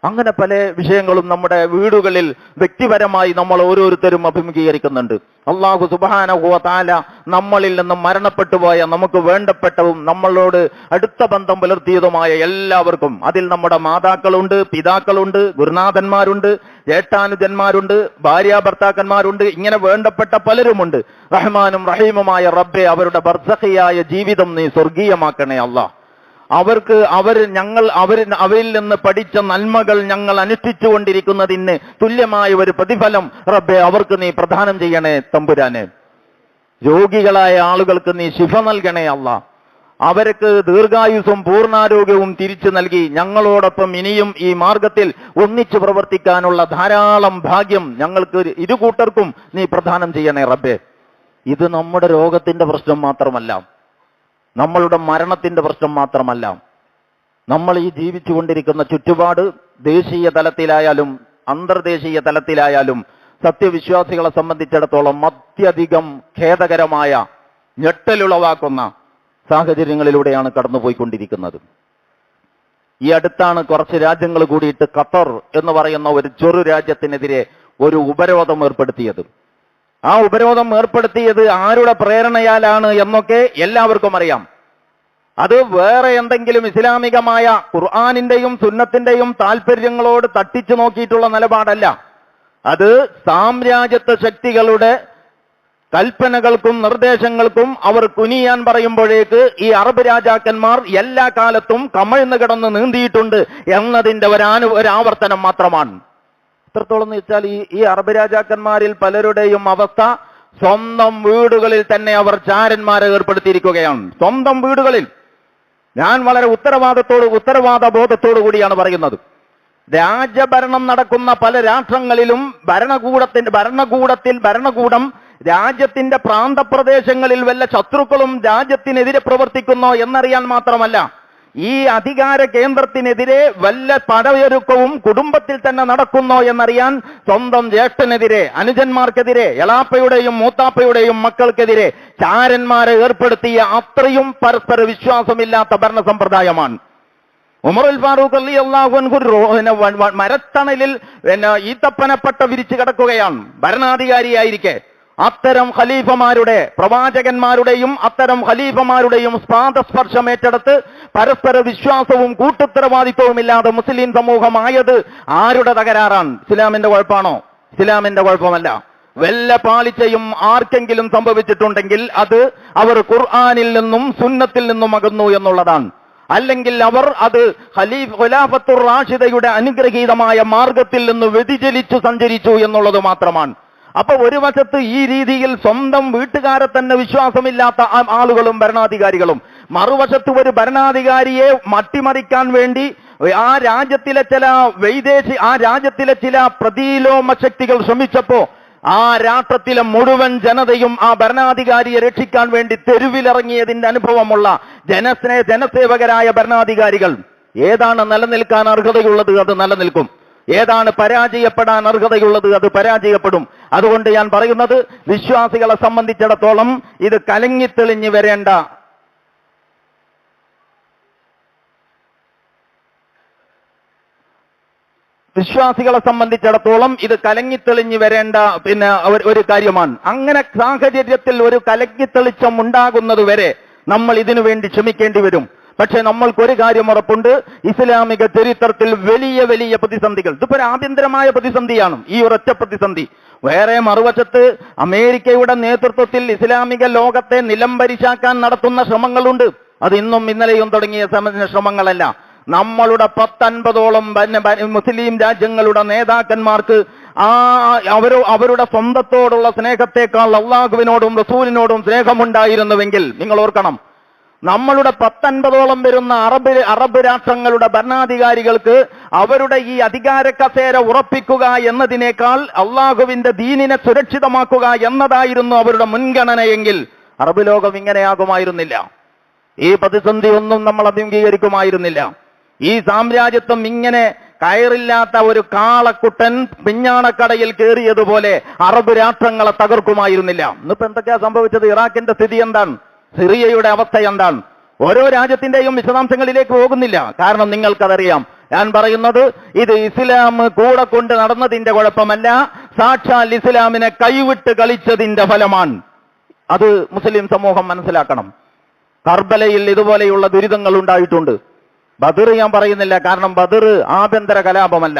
അങ്ങനെ പല വിഷയങ്ങളും നമ്മുടെ വീടുകളിൽ വ്യക്തിപരമായി നമ്മൾ ഓരോരുത്തരും അഭിമുഖീകരിക്കുന്നുണ്ട്. അല്ലാഹു സുബ്ഹാനഹു വ തആല നമ്മളിൽ നിന്നും മരണപ്പെട്ടു പോയ, നമുക്ക് വേണ്ടപ്പെട്ടവും നമ്മളോട് അടുത്ത ബന്ധം പുലർത്തിയതുമായ എല്ലാവർക്കും, അതിൽ നമ്മുടെ മാതാക്കളുണ്ട്, പിതാക്കളുണ്ട്, ഗുരുനാഥന്മാരുണ്ട്, ജേഷ്ഠാനുജന്മാരുണ്ട്, ഭാര്യാഭർത്താക്കന്മാരുണ്ട്, ഇങ്ങനെ വേണ്ടപ്പെട്ട പലരുമുണ്ട്. റഹ്മാനും റഹീമുമായ റബ്ബെ, അവരുടെ ബർസഖിയായ ജീവിതം നീ സ്വർഗീയമാക്കണേ അല്ലാഹ്. അവരിൽ നിന്ന് പഠിച്ച നന്മകൾ ഞങ്ങൾ അനുഷ്ഠിച്ചു കൊണ്ടിരിക്കുന്നതിന് തുല്യമായ ഒരു പ്രതിഫലം റബ്ബേ അവർക്ക് നീ പ്രദാനം ചെയ്യണേ തമ്പുരാനെ. രോഗികളായ ആളുകൾക്ക് നീ ശിഫ നൽകണേ അല്ലാഹ്. അവർക്ക് ദീർഘായുസ്സും പൂർണ്ണാരോഗ്യവും തിരിച്ചു നൽകി ഞങ്ങളോടൊപ്പം ഇനിയും ഈ മാർഗത്തിൽ ഒന്നിച്ചു പ്രവർത്തിക്കാനുള്ള ധാരാളം ഭാഗ്യം ഞങ്ങൾക്ക് ഇരുകൂട്ടർക്കും നീ പ്രദാനം ചെയ്യണേ റബ്ബേ. ഇത് നമ്മുടെ രോഗത്തിന്റെ പ്രശ്നം മാത്രമല്ല, നമ്മളുടെ മരണത്തിന്റെ പ്രശ്നം മാത്രമല്ല. നമ്മൾ ഈ ജീവിച്ചുകൊണ്ടിരിക്കുന്ന ചുറ്റുപാട് ദേശീയ തലത്തിലായാലും അന്തർദേശീയ തലത്തിലായാലും സത്യവിശ്വാസികളെ സംബന്ധിച്ചിടത്തോളം അത്യധികം ഖേദകരമായ, ഞെട്ടലുളവാക്കുന്ന സാഹചര്യങ്ങളിലൂടെയാണ് കടന്നുപോയിക്കൊണ്ടിരിക്കുന്നത്. ഈ അടുത്താണ് കുറച്ച് രാജ്യങ്ങൾ കൂടിയിട്ട് ഖത്തർ എന്ന് പറയുന്ന ഒരു ചെറു രാജ്യത്തിനെതിരെ ഒരു ഉപരോധം ഏർപ്പെടുത്തിയത്. ആ ഉപരോധം ഏർപ്പെടുത്തിയത് ആരുടെ പ്രേരണയാലാണ് എന്നൊക്കെ എല്ലാവർക്കും അറിയാം. അത് വേറെ എന്തെങ്കിലും ഇസ്ലാമികമായ ഖുർആനിന്റെയും സുന്നത്തിന്റെയും താല്പര്യങ്ങളോട് തട്ടിച്ചു നോക്കിയിട്ടുള്ള നിലപാടല്ല. അത് സാമ്രാജ്യത്വ ശക്തികളുടെ കൽപ്പനകൾക്കും നിർദ്ദേശങ്ങൾക്കും അവർ കുനിയാൻ പറയുമ്പോഴേക്ക് ഈ അറബ് രാജാക്കന്മാർ എല്ലാ കാലത്തും കമഴ്ന്നു കിടന്ന് നീന്തിയിട്ടുണ്ട് എന്നതിന്റെ ഒരാവർത്തനം മാത്രമാണ്. എത്രത്തോളം എന്ന് വെച്ചാൽ ഈ അറബ് രാജാക്കന്മാരിൽ പലരുടെയും അവസ്ഥ സ്വന്തം വീടുകളിൽ തന്നെ അവർ ചാരന്മാരെ ഏർപ്പെടുത്തിയിരിക്കുകയാണ്. സ്വന്തം വീടുകളിൽ. ഞാൻ വളരെ ഉത്തരവാദ ബോധത്തോടു കൂടിയാണ് പറയുന്നത്. രാജ്യഭരണം നടക്കുന്ന പല രാഷ്ട്രങ്ങളിലും ഭരണകൂടം രാജ്യത്തിന്റെ പ്രാന്തപ്രദേശങ്ങളിൽ വല്ല ശത്രുക്കളും രാജ്യത്തിനെതിരെ പ്രവർത്തിക്കുന്നോ എന്നറിയാൻ മാത്രമല്ല, ഈ അധികാര കേന്ദ്രത്തിനെതിരെ വല്ല പടയൊരുക്കവും കുടുംബത്തിൽ തന്നെ നടക്കുന്നോ എന്നറിയാൻ സ്വന്തം ജ്യേഷ്ഠനെതിരെ, അനുജന്മാർക്കെതിരെ, എളാപ്പയുടെയും മൂത്താപ്പയുടെയും മക്കൾക്കെതിരെ ചാരന്മാരെ ഏർപ്പെടുത്തിയ അത്രയും പരസ്പര വിശ്വാസമില്ലാത്ത ഭരണ സമ്പ്രദായമാണ്. ഉമറുൽ ഫാറൂഖ് റളിയല്ലാഹു അൻഹു മരത്തണലിൽ ഈത്തപ്പനപ്പട്ട വിരിച്ചു കിടക്കുകയാണ് ഭരണാധികാരിയായിരിക്കെ. അത്തരം ഖലീഫമാരുടെ, പ്രവാചകന്മാരുടെയും അത്തരം ഖലീഫമാരുടെയും പാദസ്പർശം ഏറ്റെടുത്ത് പരസ്പര വിശ്വാസവും കൂട്ടുത്തരവാദിത്വവും ഇല്ലാതെ മുസ്ലിം സമൂഹമായത് ആരുടെ തകരാറാണ്? ഇസ്ലാമിന്റെ കുഴപ്പമാണോ? ഇസ്ലാമിന്റെ കുഴപ്പമല്ല. വല്ല പാളിച്ചയും ആർക്കെങ്കിലും സംഭവിച്ചിട്ടുണ്ടെങ്കിൽ അത് അവർ ഖുർആനിൽ നിന്നും സുന്നത്തിൽ നിന്നും അകന്നു എന്നുള്ളതാണ്. അല്ലെങ്കിൽ അവർ അത് ഖുലാഫത്തുർ റാഷിദയുടെ അനുഗ്രഹീതമായ മാർഗത്തിൽ നിന്ന് വ്യതിചലിച്ചു സഞ്ചരിച്ചു എന്നുള്ളത് മാത്രമാണ്. അപ്പൊ ഒരു വശത്ത് ഈ രീതിയിൽ സ്വന്തം വീട്ടുകാരെ തന്നെ വിശ്വാസമില്ലാത്ത ആളുകളും ഭരണാധികാരികളും, മറുവശത്ത് ഒരു ഭരണാധികാരിയെ മട്ടിമറിക്കാൻ വേണ്ടി ആ രാജ്യത്തിലെ ചില പ്രതിലോമ ശക്തികൾ ശ്രമിച്ചപ്പോ ആ രാഷ്ട്രത്തിലെ മുഴുവൻ ജനതയും ആ ഭരണാധികാരിയെ രക്ഷിക്കാൻ വേണ്ടി തെരുവിലിറങ്ങിയതിന്റെ അനുഭവമുള്ള ജനസേവകരായ ഭരണാധികാരികൾ. ഏതാണ് നിലനിൽക്കാൻ അർഹതയുള്ളത്? അത് നിലനിൽക്കും. ഏതാണ് പരാജയപ്പെടാൻ അർഹതയുള്ളത്? അത് പരാജയപ്പെടും. അതുകൊണ്ട് ഞാൻ പറയുന്നത്, വിശ്വാസികളെ സംബന്ധിച്ചിടത്തോളം ഇത് കലങ്ങിത്തെളിഞ്ഞു വരേണ്ട ഒരു കാര്യമാണ്. അങ്ങനെ സാഹചര്യത്തിൽ ഒരു കലങ്ങിത്തെളിച്ചം ഉണ്ടാകുന്നത് വരെ നമ്മൾ ഇതിനു വേണ്ടി ശ്രമിക്കേണ്ടി വരും. പക്ഷെ നമ്മൾക്കൊരു കാര്യം ഉറപ്പുണ്ട്, ഇസ്ലാമിക ചരിത്രത്തിൽ വലിയ വലിയ പ്രതിസന്ധികൾ, ഇതിപ്പോ ഒരു ആഭ്യന്തരമായ പ്രതിസന്ധിയാണ് ഈ ഒരൊറ്റ പ്രതിസന്ധി. വേറെ മറുവശത്ത് അമേരിക്കയുടെ നേതൃത്വത്തിൽ ഇസ്ലാമിക ലോകത്തെ നിലംപരിശാക്കാൻ നടത്തുന്ന ശ്രമങ്ങളുണ്ട്. അത് ഇന്നും ഇന്നലെയും തുടങ്ങിയ ശ്രമങ്ങളല്ല. നമ്മളുടെ 50-ഓളം മുസ്ലിം രാജ്യങ്ങളുടെ നേതാക്കന്മാർക്ക് അവരുടെ സ്വന്തത്തോടുള്ള സ്നേഹത്തെക്കാൾ അള്ളാഹുവിനോടും റസൂലിനോടും സ്നേഹമുണ്ടായിരുന്നുവെങ്കിൽ നിങ്ങൾ ഓർക്കണം, നമ്മളുടെ 50-ഓളം വരുന്ന അറബ് രാഷ്ട്രങ്ങളുടെ ഭരണാധികാരികൾക്ക് അവരുടെ ഈ അധികാര കസേര ഉറപ്പിക്കുക എന്നതിനേക്കാൾ അള്ളാഹുവിന്റെ ദീനിനെ സുരക്ഷിതമാക്കുക എന്നതായിരുന്നു അവരുടെ മുൻഗണനയെങ്കിൽ അറബ് ലോകം ഇങ്ങനെയാകുമായിരുന്നില്ല. ഈ പ്രതിസന്ധി ഒന്നും നമ്മൾ അഭിമുഖീകരിക്കുമായിരുന്നില്ല. ഈ സാമ്രാജ്യത്വം ഇങ്ങനെ കയറില്ലാത്ത ഒരു കാളക്കുട്ടൻ പിഞ്ഞാണക്കടയിൽ കയറിയതുപോലെ അറബ് രാഷ്ട്രങ്ങളെ തകർക്കുമായിരുന്നില്ല. ഇന്നിപ്പോ എന്തൊക്കെയാ സംഭവിച്ചത്? ഇറാഖിന്റെ സ്ഥിതി എന്താണ്? സിറിയയുടെ അവസ്ഥ എന്താണ്? ഓരോ രാജ്യത്തിന്റെയും വിശദാംശങ്ങളിലേക്ക് പോകുന്നില്ല. കാരണം നിങ്ങൾക്കതറിയാം. ഞാൻ പറയുന്നത്, ഇത് ഇസ്ലാം കൂടെ കൊണ്ട് നടന്നതിന്റെ കുഴപ്പമല്ല, സാക്ഷാൽ ഇസ്ലാമിനെ കൈവിട്ട് കളിച്ചതിന്റെ ഫലമാണ്. അത് മുസ്ലിം സമൂഹം മനസ്സിലാക്കണം. കർബലയിൽ ഇതുപോലെയുള്ള ദുരിതങ്ങൾ ഉണ്ടായിട്ടുണ്ട്. ബദർ ഞാൻ പറയുന്നില്ല, കാരണം ബദർ ആഭ്യന്തര കലാപമല്ല.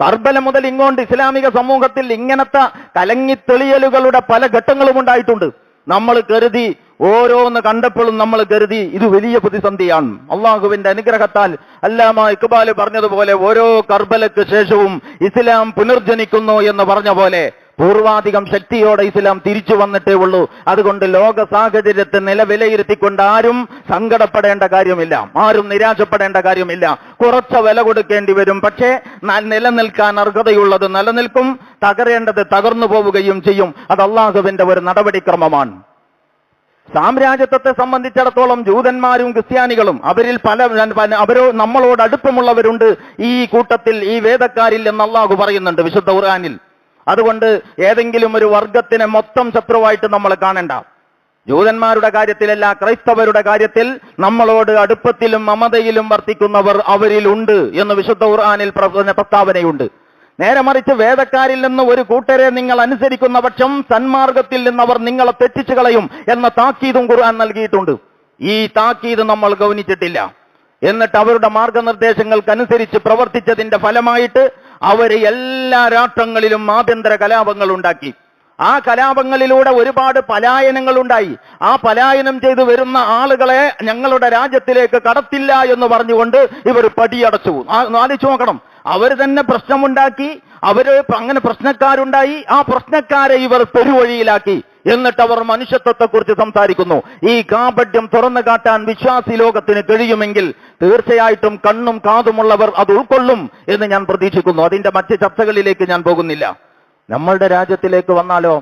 കർബല മുതൽ ഇങ്ങോട്ട് ഇസ്ലാമിക സമൂഹത്തിൽ ഇങ്ങനത്തെ കലങ്ങിത്തെളിയലുകളുടെ പല ഘട്ടങ്ങളും ഉണ്ടായിട്ടുണ്ട്. നമ്മൾ കരുതി, ഓരോന്ന് കണ്ടപ്പോഴും നമ്മൾ കരുതി ഇത് വലിയ പ്രതിസന്ധിയാണ്. അള്ളാഹുവിന്റെ അനുഗ്രഹത്താൽ അല്ലാമ ഇഖ്ബാൽ പറഞ്ഞതുപോലെ ഓരോ കർബലക്ക് ശേഷവും ഇസ്ലാം പുനർജനിക്കുന്നു എന്ന് പറഞ്ഞ പോലെ പൂർവാധികം ശക്തിയോടെ ഇസ്ലാം തിരിച്ചു വന്നിട്ടേ ഉള്ളൂ. അതുകൊണ്ട് ലോക സാഹചര്യത്തെ വിലയിരുത്തിക്കൊണ്ട് ആരും സങ്കടപ്പെടേണ്ട കാര്യമില്ല, ആരും നിരാശപ്പെടേണ്ട കാര്യമില്ല. കുറച്ച് വില കൊടുക്കേണ്ടി വരും, പക്ഷേ നിലനിൽക്കാൻ അർഹതയുള്ളത് നിലനിൽക്കും, തകരേണ്ടത് തകർന്നു പോവുകയും ചെയ്യും. അത് അള്ളാഹുവിന്റെ ഒരു നടപടിക്രമമാണ്. സാമ്രാജ്യത്വത്തെ സംബന്ധിച്ചിടത്തോളം ജൂതന്മാരും ക്രിസ്ത്യാനികളും അവരിൽ അവരോ നമ്മളോട് അടുപ്പമുള്ളവരുണ്ട് ഈ കൂട്ടത്തിൽ, ഈ വേദക്കാരിൽ എന്ന് അള്ളാഹു പറയുന്നുണ്ട് വിശുദ്ധ ഖുർആനിൽ. അതുകൊണ്ട് ഏതെങ്കിലും ഒരു വർഗത്തിനെ മൊത്തം ശത്രുവായിട്ട് നമ്മൾ കാണണ്ട. ജൂതന്മാരുടെ കാര്യത്തിലല്ല, ക്രൈസ്തവരുടെ കാര്യത്തിൽ നമ്മളോട് അടുപ്പത്തിലും മമതയിലും വർത്തിക്കുന്നവർ അവരിലുണ്ട് എന്ന് വിശുദ്ധ ഖുർആനിൽ പ്രസ്താവനയുണ്ട്. നേരെ മറിച്ച് വേദക്കാരിൽ നിന്ന് ഒരു കൂട്ടരെ നിങ്ങൾ അനുസരിക്കുന്ന പക്ഷം സന്മാർഗത്തിൽ നിന്നവർ നിങ്ങളെ തെറ്റിച്ചു കളയും എന്ന താക്കീതും ഖുർആൻ നൽകിയിട്ടുണ്ട്. ഈ താക്കീത് നമ്മൾ ഗൗനിച്ചിട്ടില്ല. എന്നിട്ട് അവരുടെ മാർഗനിർദ്ദേശങ്ങൾക്കനുസരിച്ച് പ്രവർത്തിച്ചതിന്റെ ഫലമായിട്ട് അവര് എല്ലാ രാഷ്ട്രങ്ങളിലും ആഭ്യന്തര കലാപങ്ങൾ ഉണ്ടാക്കി. ആ കലാപങ്ങളിലൂടെ ഒരുപാട് പലായനങ്ങൾ ഉണ്ടായി. ആ പലായനം ചെയ്തു വരുന്ന ആളുകളെ ഞങ്ങളുടെ രാജ്യത്തിലേക്ക് കടത്തില്ല എന്ന് പറഞ്ഞുകൊണ്ട് ഇവർ പടിയടച്ചു. ആലോചിച്ചു നോക്കണം. അവർ തന്നെ പ്രശ്നമുണ്ടാക്കി, അങ്ങനെ പ്രശ്നക്കാരുണ്ടായി, ആ പ്രശ്നക്കാരെ ഇവർ പെരുവഴിയിലാക്കി. എന്നിട്ട് അവർ മനുഷ്യത്വത്തെക്കുറിച്ച് സംസാരിക്കുന്നു. ഈ കാപട്യം തുറന്നു കാട്ടാൻ വിശ്വാസി ലോകത്തിന് കഴിയുമെങ്കിൽ തീർച്ചയായിട്ടും കണ്ണും കാതുമുള്ളവർ അത് ഉൾക്കൊള്ളും എന്ന് ഞാൻ പ്രതീക്ഷിക്കുന്നു. അതിന്റെ മറ്റ് ചർച്ചകളിലേക്ക് ഞാൻ പോകുന്നില്ല. നമ്മളുടെ രാജ്യത്തിലേക്ക് വന്നാലോ,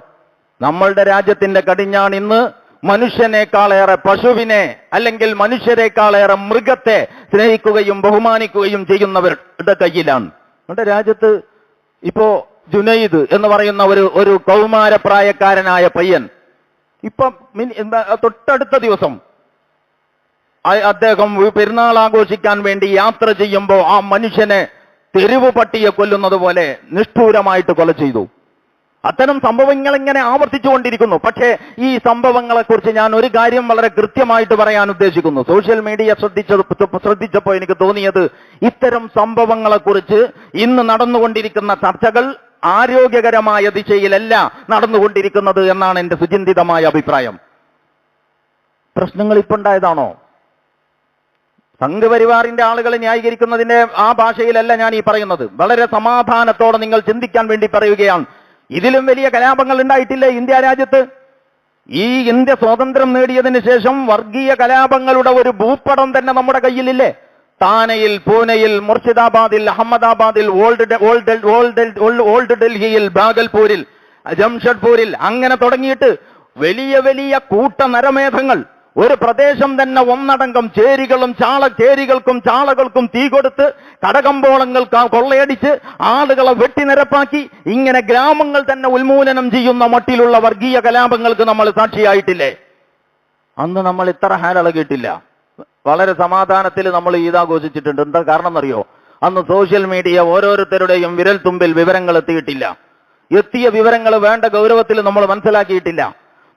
നമ്മളുടെ രാജ്യത്തിന്റെ കടിഞ്ഞാൺ ഇന്ന് മനുഷ്യനേക്കാളേറെ പശുവിനെ അല്ലെങ്കിൽ മനുഷ്യരെക്കാളേറെ മൃഗത്തെ സ്നേഹിക്കുകയും ബഹുമാനിക്കുകയും ചെയ്യുന്നവരുടെ കയ്യിലാണ്. നമ്മുടെ രാജ്യത്ത് ഇപ്പോ ജുനൈദ് എന്ന് പറയുന്ന ഒരു കൗമാരപ്രായക്കാരനായ പയ്യൻ ഇപ്പം തൊട്ടടുത്ത ദിവസം അദ്ദേഹം പെരുന്നാൾ ആഘോഷിക്കാൻ വേണ്ടി യാത്ര ചെയ്യുമ്പോൾ ആ മനുഷ്യനെ തെരുവ് പട്ടിയെ കൊല്ലുന്നത് പോലെ നിഷ്ഠൂരമായിട്ട് കൊല ചെയ്തു. അത്തരം സംഭവങ്ങൾ ഇങ്ങനെ ആവർത്തിച്ചുകൊണ്ടിരിക്കുന്നു. പക്ഷേ ഈ സംഭവങ്ങളെക്കുറിച്ച് ഞാൻ ഒരു കാര്യം വളരെ കൃത്യമായിട്ട് പറയാൻ ഉദ്ദേശിക്കുന്നു. സോഷ്യൽ മീഡിയ ശ്രദ്ധിച്ചപ്പോൾ എനിക്ക് തോന്നിയത്, ഇത്തരം സംഭവങ്ങളെക്കുറിച്ച് ഇന്ന് നടന്നുകൊണ്ടിരിക്കുന്ന ചർച്ചകൾ ആരോഗ്യകരമായ ദിശയിലല്ല നടന്നുകൊണ്ടിരിക്കുന്നത് എന്നാണ് എന്റെ സുചിന്തിതമായ അഭിപ്രായം. പ്രശ്നങ്ങൾ ഇപ്പൊ ഉണ്ടായതാണോ? സംഘപരിവാറിന്റെ ആളുകളെ ന്യായീകരിക്കുന്നതിന്റെ ആ ഭാഷയിലല്ല ഞാൻ ഈ പറയുന്നത്. വളരെ സമാധാനത്തോടെ നിങ്ങൾ ചിന്തിക്കാൻ വേണ്ടി പറയുകയാണ്. ഇതിലും വലിയ കലാപങ്ങൾ ഉണ്ടായിട്ടില്ലേ ഇന്ത്യ രാജ്യത്ത്? ഈ ഇന്ത്യ സ്വാതന്ത്ര്യം നേടിയതിനു ശേഷം വർഗീയ കലാപങ്ങളുടെ ഒരു ഭൂപടം തന്നെ നമ്മുടെ കയ്യിലില്ലേ? താനയിൽ, പൂനെയിൽ, മുർഷിദാബാദിൽ, അഹമ്മദാബാദിൽ, ഓൾഡ് ഡൽഹിയിൽ, ബാഗൽപൂരിൽ, ജംഷഡ്പൂരിൽ, അങ്ങനെ തുടങ്ങിയിട്ട് വലിയ വലിയ കൂട്ട നരമേധങ്ങൾ. ഒരു പ്രദേശം തന്നെ ഒന്നടങ്കം ചേരികൾക്കും ചാളകൾക്കും തീ കൊടുത്ത്, കടകമ്പോളങ്ങൾ കൊള്ളയടിച്ച്, ആളുകളെ വെട്ടിനിരപ്പാക്കി, ഇങ്ങനെ ഗ്രാമങ്ങൾ തന്നെ ഉന്മൂലനം ചെയ്യുന്ന മട്ടിലുള്ള വർഗീയ കലാപങ്ങൾക്ക് നമ്മൾ സാക്ഷിയായിട്ടില്ലേ? അന്ന് നമ്മൾ ഇത്ര ഹാലിളകിയിട്ടില്ല. വളരെ സമാധാനത്തിൽ നമ്മൾ ഈദാഘോഷിച്ചിട്ടുണ്ട്. എന്താ കാരണം എന്നറിയോ? അന്ന് സോഷ്യൽ മീഡിയ ഓരോരുത്തരുടെയും വിരൽ തുമ്പിൽ വിവരങ്ങൾ എത്തിയിട്ടില്ല. എത്തിയ വിവരങ്ങൾ വേണ്ട ഗൗരവത്തിൽ നമ്മൾ മനസ്സിലാക്കിയിട്ടില്ല.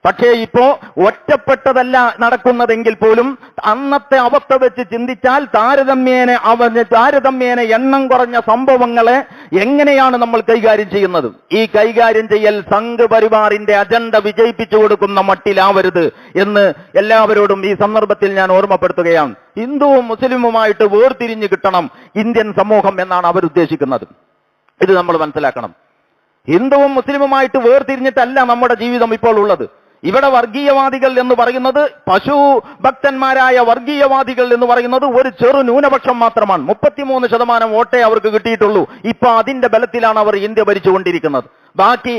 പക്ഷേ ഇപ്പോ ഒറ്റപ്പെട്ടതല്ല നടക്കുന്നതെങ്കിൽ പോലും അന്നത്തെ അവസ്ഥ വെച്ച് ചിന്തിച്ചാൽ താരതമ്യേന എണ്ണം കുറഞ്ഞ സംഭവങ്ങളെ എങ്ങനെയാണ് നമ്മൾ കൈകാര്യം ചെയ്യുന്നത്? ഈ കൈകാര്യം ചെയ്യൽ സംഘപരിവാറിന്റെ അജണ്ട വിജയിപ്പിച്ചു കൊടുക്കുന്ന മട്ടിലാവരുത് എന്ന് എല്ലാവരോടും ഈ സന്ദർഭത്തിൽ ഞാൻ ഓർമ്മപ്പെടുത്തുകയാണ്. ഹിന്ദുവും മുസ്ലിമുമായിട്ട് വേർതിരിഞ്ഞു കിട്ടണം ഇന്ത്യൻ സമൂഹം എന്നാണ് അവർ ഉദ്ദേശിക്കുന്നത്. ഇത് നമ്മൾ മനസ്സിലാക്കണം. ഹിന്ദുവും മുസ്ലിമുമായിട്ട് വേർതിരിഞ്ഞിട്ടല്ല നമ്മുടെ ജീവിതം ഇപ്പോൾ ഉള്ളത്. ഇവിടെ വർഗീയവാദികൾ എന്ന് പറയുന്നത്, പശു ഭക്തന്മാരായ വർഗീയവാദികൾ എന്ന് പറയുന്നത് ഒരു ചെറു ന്യൂനപക്ഷം മാത്രമാണ്. 33% വോട്ടേ അവർക്ക് കിട്ടിയിട്ടുള്ളൂ. ഇപ്പൊ അതിന്റെ ബലത്തിലാണ് അവർ ഇന്ത്യ ഭരിച്ചുകൊണ്ടിരിക്കുന്നത്. ബാക്കി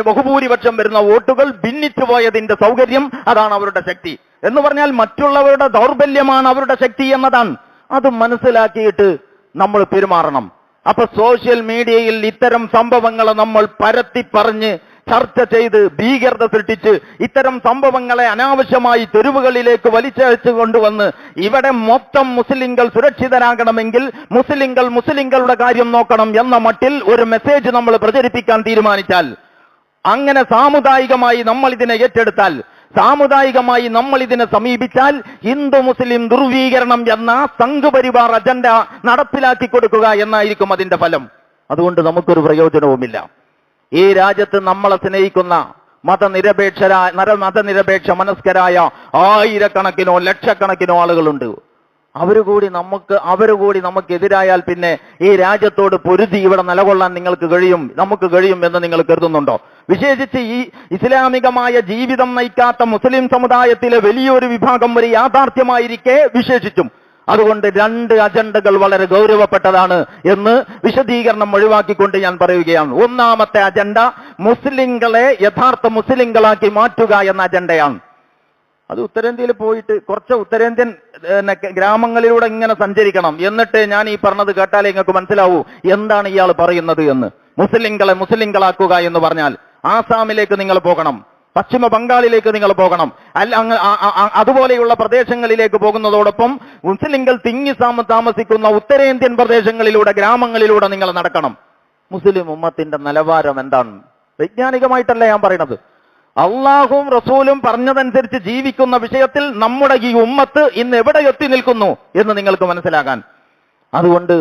ബഹുഭൂരിപക്ഷം വരുന്ന വോട്ടുകൾ ഭിന്നിച്ചു പോയതിന്റെ സൗകര്യം, അതാണ് അവരുടെ ശക്തി. എന്ന് പറഞ്ഞാൽ മറ്റുള്ളവരുടെ ദൗർബല്യമാണ് അവരുടെ ശക്തി എന്നതാണ്. അത് മനസ്സിലാക്കിയിട്ട് നമ്മൾ പെരുമാറണം. അപ്പൊ സോഷ്യൽ മീഡിയയിൽ ഇത്തരം സംഭവങ്ങൾ നമ്മൾ പരത്തി പറഞ്ഞ് ചർച്ച ചെയ്ത് ഭീകരത സൃഷ്ടിച്ച് ഇത്തരം സംഭവങ്ങളെ അനാവശ്യമായി തെരുവുകളിലേക്ക് വലിച്ചഴിച്ചു കൊണ്ടുവന്ന് ഇവിടെ മൊത്തം മുസ്ലിങ്ങൾ സുരക്ഷിതരാകണമെങ്കിൽ മുസ്ലിങ്ങളുടെ കാര്യം നോക്കണം എന്ന മട്ടിൽ ഒരു മെസ്സേജ് നമ്മൾ പ്രചരിപ്പിക്കാൻ തീരുമാനിച്ചാൽ, അങ്ങനെ സാമുദായികമായി നമ്മൾ ഇതിനെ ഏറ്റെടുത്താൽ, സാമുദായികമായി നമ്മൾ ഇതിനെ സമീപിച്ചാൽ, ഹിന്ദു മുസ്ലിം ദുർവീകരണം എന്ന സംഘപരിവാർ അജണ്ട നടപ്പിലാക്കി കൊടുക്കുക എന്നായിരിക്കും അതിന്റെ ഫലം. അതുകൊണ്ട് നമുക്കൊരു പ്രയോജനവുമില്ല. ഈ രാജ്യത്ത് നമ്മളെ സ്നേഹിക്കുന്ന മതനിരപേക്ഷ മനസ്കരായ ആയിരക്കണക്കിനോ ലക്ഷക്കണക്കിനോ ആളുകളുണ്ട്. അവരുകൂടി നമുക്കെതിരായാൽ പിന്നെ ഈ രാജ്യത്തോട് പൊരുതി ഇവിടെ നിലകൊള്ളാൻ നമുക്ക് കഴിയും എന്ന് നിങ്ങൾ കരുതുന്നുണ്ടോ? വിശേഷിച്ച് ഈ ഇസ്ലാമികമായ ജീവിതം നയിക്കാത്ത മുസ്ലിം സമുദായത്തിലെ വലിയൊരു വിഭാഗം ഒരു യാഥാർത്ഥ്യമായിരിക്കെ വിശേഷിച്ചും. അതുകൊണ്ട് രണ്ട് അജണ്ടകൾ വളരെ ഗൗരവപ്പെട്ടതാണ് എന്ന് വിശദീകരണം ഒഴിവാക്കിക്കൊണ്ട് ഞാൻ പറയുകയാണ്. ഒന്നാമത്തെ അജണ്ട മുസ്ലിങ്ങളെ യഥാർത്ഥ മുസ്ലിങ്ങളാക്കി മാറ്റുക എന്ന അജണ്ടയാണ്. അത് ഉത്തരേന്ത്യയിൽ പോയിട്ട് കുറച്ച് ഉത്തരേന്ത്യൻ ഗ്രാമങ്ങളിലൂടെ ഇങ്ങനെ സഞ്ചരിക്കണം. എന്നിട്ട് ഞാൻ ഈ പറഞ്ഞത് കേട്ടാലേ നിങ്ങൾക്ക് മനസ്സിലാവൂ എന്താണ് ഇയാൾ പറയുന്നത് എന്ന്. മുസ്ലിങ്ങളാക്കുക എന്ന് പറഞ്ഞാൽ ആസാമിലേക്ക് നിങ്ങൾ പോകണം, പശ്ചിമ ബംഗാളിലേക്ക് നിങ്ങൾ പോകണം, അതുപോലെയുള്ള പ്രദേശങ്ങളിലേക്ക് പോകുന്നതോടൊപ്പം മുസ്ലിങ്ങൾ തിങ്ങി താമസിക്കുന്ന ഉത്തരേന്ത്യൻ പ്രദേശങ്ങളിലൂടെ, ഗ്രാമങ്ങളിലൂടെ നിങ്ങൾ നടക്കണം. മുസ്ലിം ഉമ്മത്തിന്റെ നിലവാരം എന്താണ്? വൈജ്ഞാനികമായിട്ടല്ല ഞാൻ പറയുന്നത്. അള്ളാഹുവും റസൂലും പറഞ്ഞതനുസരിച്ച് ജീവിക്കുന്ന വിഷയത്തിൽ നമ്മുടെ ഈ ഉമ്മത്ത് ഇന്ന് എവിടെ എത്തി നിൽക്കുന്നു എന്ന് നിങ്ങൾക്ക് മനസ്സിലാകാൻ. അതുകൊണ്ട്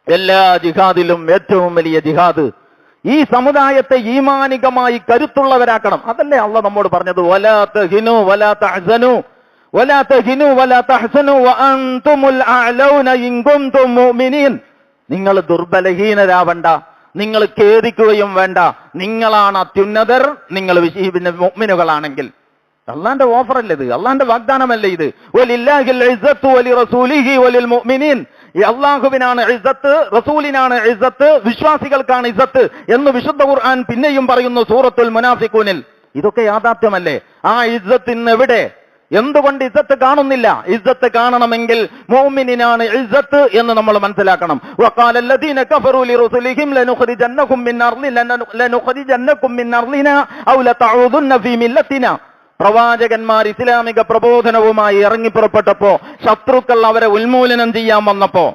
എല്ലാ ജിഹാദിലും ഏറ്റവും വലിയ ജിഹാദ് ഈ സമുദായത്തെ ഈമാനികമായി കരുത്തുള്ളവരാക്കണം. അതല്ലേ അള്ളാഹ് നമ്മോട് പറഞ്ഞത്, വലാ തഹിനു വലാ തഹ്സനു വലാ തഹിനു വലാ തഹ്സനു വഅൻതുമുൽ അഅലൗന ഇൻ കുൻതും മുഅ്മിനീൻ. നിങ്ങൾ ദുർബലഹീനരാവണ്ട, നിങ്ങൾ ഖേദിക്കുകയും വേണ്ട, നിങ്ങളാണ് അത്യുന്നതർ, നിങ്ങൾ മുഅ്മിനുകളാണെങ്കിൽ. അള്ളാന്റെ ഓഫർ അല്ലേ ഇത്? അള്ളാന്റെ വാഗ്ദാനമല്ലേ ഇത്? വലില്ലാഹിൽ ഇസ്സത്തു വലിറസൂലിഹി വലിൽ മുഅ്മിനീൻ. ഈ അള്ളാഹുവിനാണ് ഇസ്സത്ത്, റസൂലിനാണ് ഇസ്സത്ത്, വിശ്വാസികൾക്കാണ് ഇസ്സത്ത് എന്ന് വിശുദ്ധ ഖുർആൻ പിന്നെയും പറയുന്നു സൂറത്തുൽ മുനാഫിഖൂനിൽ. ഇതൊക്കെ യാഥാർത്ഥ്യമല്ലേ? ആ ഇസ്സത്ത് ഇന്ന് എവിടെ? എന്തുകൊണ്ട് ഇസ്സത്ത് കാണുന്നില്ല? ഇസ്സത്ത് കാണണമെങ്കിൽ മുഅ്മിനിനാണ് ഇസ്സത്ത് എന്ന് നമ്മൾ മനസ്സിലാക്കണം. വഖാല അല്ലദീന കഫറൂ ലിറസൂലിഹിം ലനുഖ്രിജന്നകും മിൻ അർളിനാ ഔ ലതഊദുന്ന ഫീ മില്ലത്തിനാ. പ്രവാചകന്മാർ ഇസ്ലാമിക പ്രബോധനവുമായി ഇറങ്ങിപ്പുറപ്പെട്ടപ്പോ, ശത്രുക്കൾ അവരെ ഉന്മൂലനം ചെയ്യാൻ വന്നപ്പോ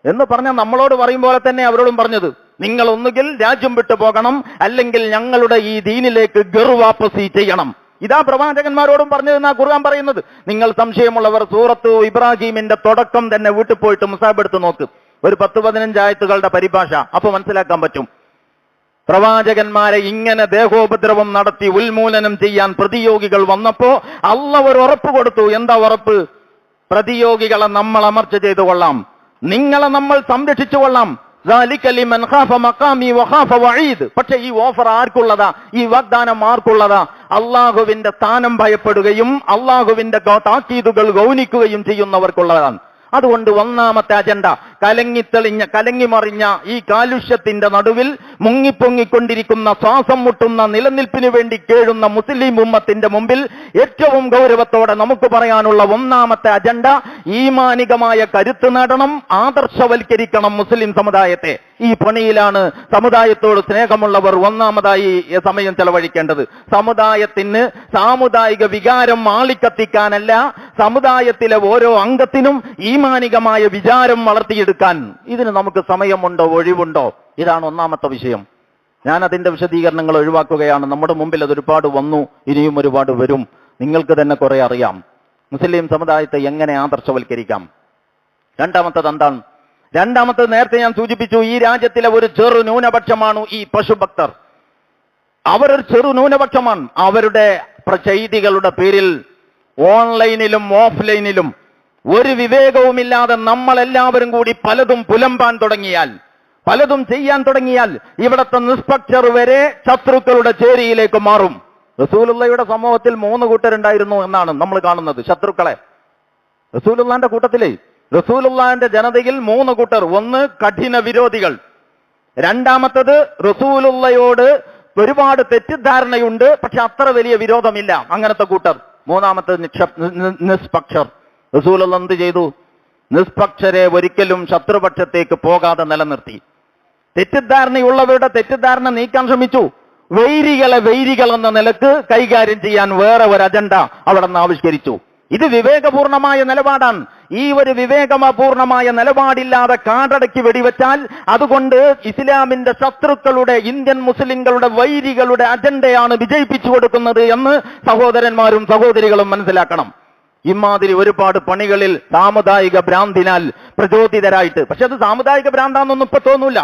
എന്ന് പറഞ്ഞാൽ നമ്മളോട് പറയും പോലെ തന്നെ അവരോടും പറഞ്ഞത്, നിങ്ങൾ ഒന്നുകിൽ രാജ്യം വിട്ടു പോകണം, അല്ലെങ്കിൽ ഞങ്ങളുടെ ഈ ദീനിലേക്ക് ഗർവാപ്പസി ചെയ്യണം. ഇതാ പ്രവാചകന്മാരോടും പറഞ്ഞതെന്നാ ഖുർആൻ പറയുന്നത്. നിങ്ങൾ സംശയമുള്ളവർ സൂറത്ത് ഇബ്രാഹിമിന്റെ തുടക്കം തന്നെ വീട്ടിൽ പോയിട്ട് മുസാബ് എടുത്ത് നോക്ക്. ഒരു 10-15 ആയത്തുകളുടെ പരിഭാഷ അപ്പൊ മനസ്സിലാക്കാൻ പറ്റും. പ്രവാചകന്മാരെ ഇങ്ങനെ ദേഹോപദ്രവം നടത്തി ഉന്മൂലനം ചെയ്യാൻ പ്രതിയോഗികൾ വന്നപ്പോ അല്ലാഹു ഒരു ഉറപ്പ് കൊടുത്തു. എന്താ ഉറപ്പ്? പ്രതിയോഗികളെ നമ്മൾ അമർച്ച ചെയ്തു കൊള്ളാം, നിങ്ങളെ നമ്മൾ സംരക്ഷിച്ചു കൊള്ളാം. പക്ഷെ ഈ ഓഫർ ആർക്കുള്ളതാ? ഈ വാഗ്ദാനം ആർക്കുള്ളതാ? അള്ളാഹുവിന്റെ സ്ഥാനം ഭയപ്പെടുകയും അള്ളാഹുവിന്റെ താക്കീതുകൾ ഗൗനിക്കുകയും ചെയ്യുന്നവർക്കുള്ളതാണ്. അതുകൊണ്ട് ഒന്നാമത്തെ അജണ്ട, കലങ്ങിമറിഞ്ഞ ഈ കാലുഷ്യത്തിന്റെ നടുവിൽ മുങ്ങിപ്പൊങ്ങിക്കൊണ്ടിരിക്കുന്ന, ശ്വാസം മുട്ടുന്ന, നിലനിൽപ്പിന് വേണ്ടി കേഴുന്ന മുസ്ലിം ഉമ്മത്തിന്റെ മുമ്പിൽ ഏറ്റവും ഗൗരവത്തോടെ നമുക്ക് പറയാനുള്ള ഒന്നാമത്തെ അജണ്ട, ഈമാനികമായ കരുത്ത് നേടണം, ആദർശവൽക്കരിക്കണം മുസ്ലിം സമുദായത്തെ. ഈ പണിയിലാണ് സമുദായത്തോട് സ്നേഹമുള്ളവർ ഒന്നാമതായി സമയം ചെലവഴിക്കേണ്ടത്. സമുദായത്തിന് സാമുദായിക വികാരം ആളിക്കത്തിക്കാനല്ല, സമുദായത്തിലെ ഓരോ അംഗത്തിനും ഈമാനികമായ വിചാരം വളർത്തിയെടുക്കാൻ. ഇതിന് നമുക്ക് സമയമുണ്ടോ, ഒഴിവുണ്ടോ? ഇതാണ് ഒന്നാമത്തെ വിഷയം. ഞാൻ അതിന്റെ വിശദീകരണങ്ങൾ ഒഴിവാക്കുകയാണ്. നമ്മുടെ മുമ്പിൽ അത് ഒരുപാട് വന്നു, ഇനിയും ഒരുപാട് വരും. നിങ്ങൾക്ക് തന്നെ കുറെ അറിയാം. മുസ്ലിം സമുദായത്തെ എങ്ങനെ ആദർശവൽക്കരിക്കാം? രണ്ടാമത്തത് എന്താണ്? രണ്ടാമത്തത് നേരത്തെ ഞാൻ സൂചിപ്പിച്ചു, ഈ രാജ്യത്തിലെ ഒരു ചെറു ന്യൂനപക്ഷമാണ് ഈ പശുഭക്തർ. അവരൊരു ചെറു ന്യൂനപക്ഷമാണ്. അവരുടെ ചെയ്തികളുടെ പേരിൽ ഓൺലൈനിലും ഓഫ്ലൈനിലും ഒരു വിവേകവുമില്ലാതെ നമ്മളെല്ലാവരും കൂടി പലതും പുലമ്പാൻ തുടങ്ങിയാൽ, പലതും ചെയ്യാൻ തുടങ്ങിയാൽ ഇവിടത്തെ നിഷ്പക്ഷർ വരെ ശത്രുക്കളുടെ ചേരിയിലേക്ക് മാറും. റസൂലുള്ളാഹിയുടെ സമൂഹത്തിൽ 3 കൂട്ടരുണ്ടായിരുന്നു എന്നാണ് നമ്മൾ കാണുന്നത്, ശത്രുക്കളെ. റസൂലുള്ളാഹിന്റെ കൂട്ടത്തിലെ റസൂലുള്ളാഹിന്റെ ജനതയിൽ 3 കൂട്ടർ. ഒന്ന് കഠിന വിരോധികൾ, രണ്ടാമത്തത് റസൂലുള്ളാഹിയോട് ഒരുപാട് തെറ്റിദ്ധാരണയുണ്ട് പക്ഷെ അത്ര വലിയ വിരോധമില്ല, അങ്ങനത്തെ കൂട്ടർ. മൂന്നാമത്തത് നിഷ്പക്ഷർ. റസൂലുള്ളാഹി എന്ത് ചെയ്തു? നിഷ്പക്ഷരെ ഒരിക്കലും ശത്രുപക്ഷത്തേക്ക് പോകാതെ നിലനിർത്തി. തെറ്റിദ്ധാരണയുള്ളവരുടെ തെറ്റിദ്ധാരണ നീക്കാൻ ശ്രമിച്ചു. വൈരികളെ വൈരികൾ എന്ന നിലക്ക് കൈകാര്യം ചെയ്യാൻ വേറെ ഒരു അജണ്ട അവിടെ നിന്ന് ആവിഷ്കരിച്ചു. ഇത് വിവേകപൂർണമായ നിലപാടാണ്. ഈ ഒരു വിവേകപൂർണമായ നിലപാടില്ലാതെ കാടടക്കി വെടിവെച്ചാൽ അതുകൊണ്ട് ഇസ്ലാമിന്റെ ശത്രുക്കളുടെ, ഇന്ത്യൻ മുസ്ലിങ്ങളുടെ വൈരികളുടെ അജണ്ടയാണ് വിജയിപ്പിച്ചു കൊടുക്കുന്നത് എന്ന് സഹോദരന്മാരും സഹോദരികളും മനസ്സിലാക്കണം. ഇമാതിരി ഒരുപാട് പണികളിൽ സാമുദായിക ഭ്രാന്തിനാൽ പ്രചോദിതരായിട്ട്, പക്ഷെ അത് സാമുദായിക ഭ്രാന്താന്നൊന്നും ഇപ്പൊ തോന്നൂല.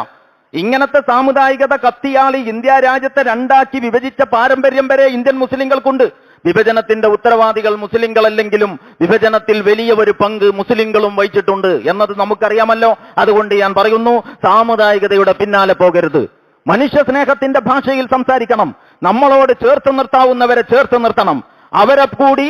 ഇങ്ങനത്തെ സാമുദായികത കത്തിയാളി ഇന്ത്യ രാജ്യത്തെ രണ്ടാക്കി വിഭജിച്ച പാരമ്പര്യം വരെ ഇന്ത്യൻ മുസ്ലിങ്ങൾക്കുണ്ട്. വിഭജനത്തിന്റെ ഉത്തരവാദികൾ മുസ്ലിങ്ങളല്ലെങ്കിലും വിഭജനത്തിൽ വലിയ ഒരു പങ്ക് മുസ്ലിങ്ങളും വഹിച്ചിട്ടുണ്ട് എന്നത് നമുക്കറിയാമല്ലോ. അതുകൊണ്ട് ഞാൻ പറയുന്നു, സാമുദായികതയുടെ പിന്നാലെ പോകരുത്. മനുഷ്യ സ്നേഹത്തിന്റെ ഭാഷയിൽ സംസാരിക്കണം. നമ്മളോട് ചേർത്ത് നിർത്താവുന്നവരെ ചേർത്ത് നിർത്തണം. അവരെ കൂടി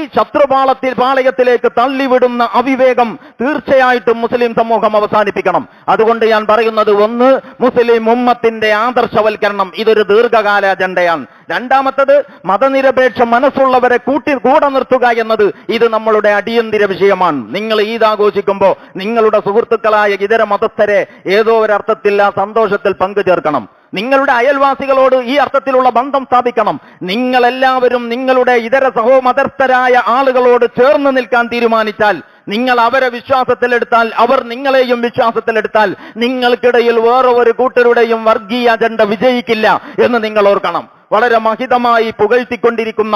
പാളയത്തിലേക്ക് തള്ളിവിടുന്ന അവിവേകം തീർച്ചയായിട്ടും മുസ്ലിം സമൂഹം അവസാനിപ്പിക്കണം. അതുകൊണ്ട് ഞാൻ പറയുന്നത്, ഒന്ന്, മുസ്ലിം ഉമ്മത്തിന്റെ ആദർശവൽക്കരണം. ഇതൊരു ദീർഘകാല അജണ്ടയാണ്. രണ്ടാമത്തത്, മതനിരപേക്ഷ മനസ്സുള്ളവരെ കൂടെ നിർത്തുക എന്നത് ഇത് നമ്മളുടെ അടിയന്തര വിഷയമാണ്. നിങ്ങൾ ഈദ് ആഘോഷിക്കുമ്പോൾ നിങ്ങളുടെ സുഹൃത്തുക്കളായ ഇതര മതസ്ഥരെ ഏതോ ഒരർത്ഥത്തിൽ ആ സന്തോഷത്തിൽ പങ്കുചേർക്കണം. നിങ്ങളുടെ അയൽവാസികളോട് ഈ അർത്ഥത്തിലുള്ള ബന്ധം സ്ഥാപിക്കണം. നിങ്ങളെല്ലാവരും നിങ്ങളുടെ ഇതര സഹോമതസ്ഥരായ ആളുകളോട് ചേർന്ന് നിൽക്കാൻ തീരുമാനിച്ചാൽ, നിങ്ങൾ അവരെ വിശ്വാസത്തിലെടുത്താൽ, അവർ നിങ്ങളെയും വിശ്വാസത്തിലെടുത്താൽ, നിങ്ങൾക്കിടയിൽ വേറെ ഒരു കൂട്ടരുടെയും വർഗീയ അജണ്ട വിജയിക്കില്ല എന്ന് നിങ്ങൾ ഓർക്കണം. വളരെ മഹിതമായി പുകഴ്ത്തിക്കൊണ്ടിരിക്കുന്ന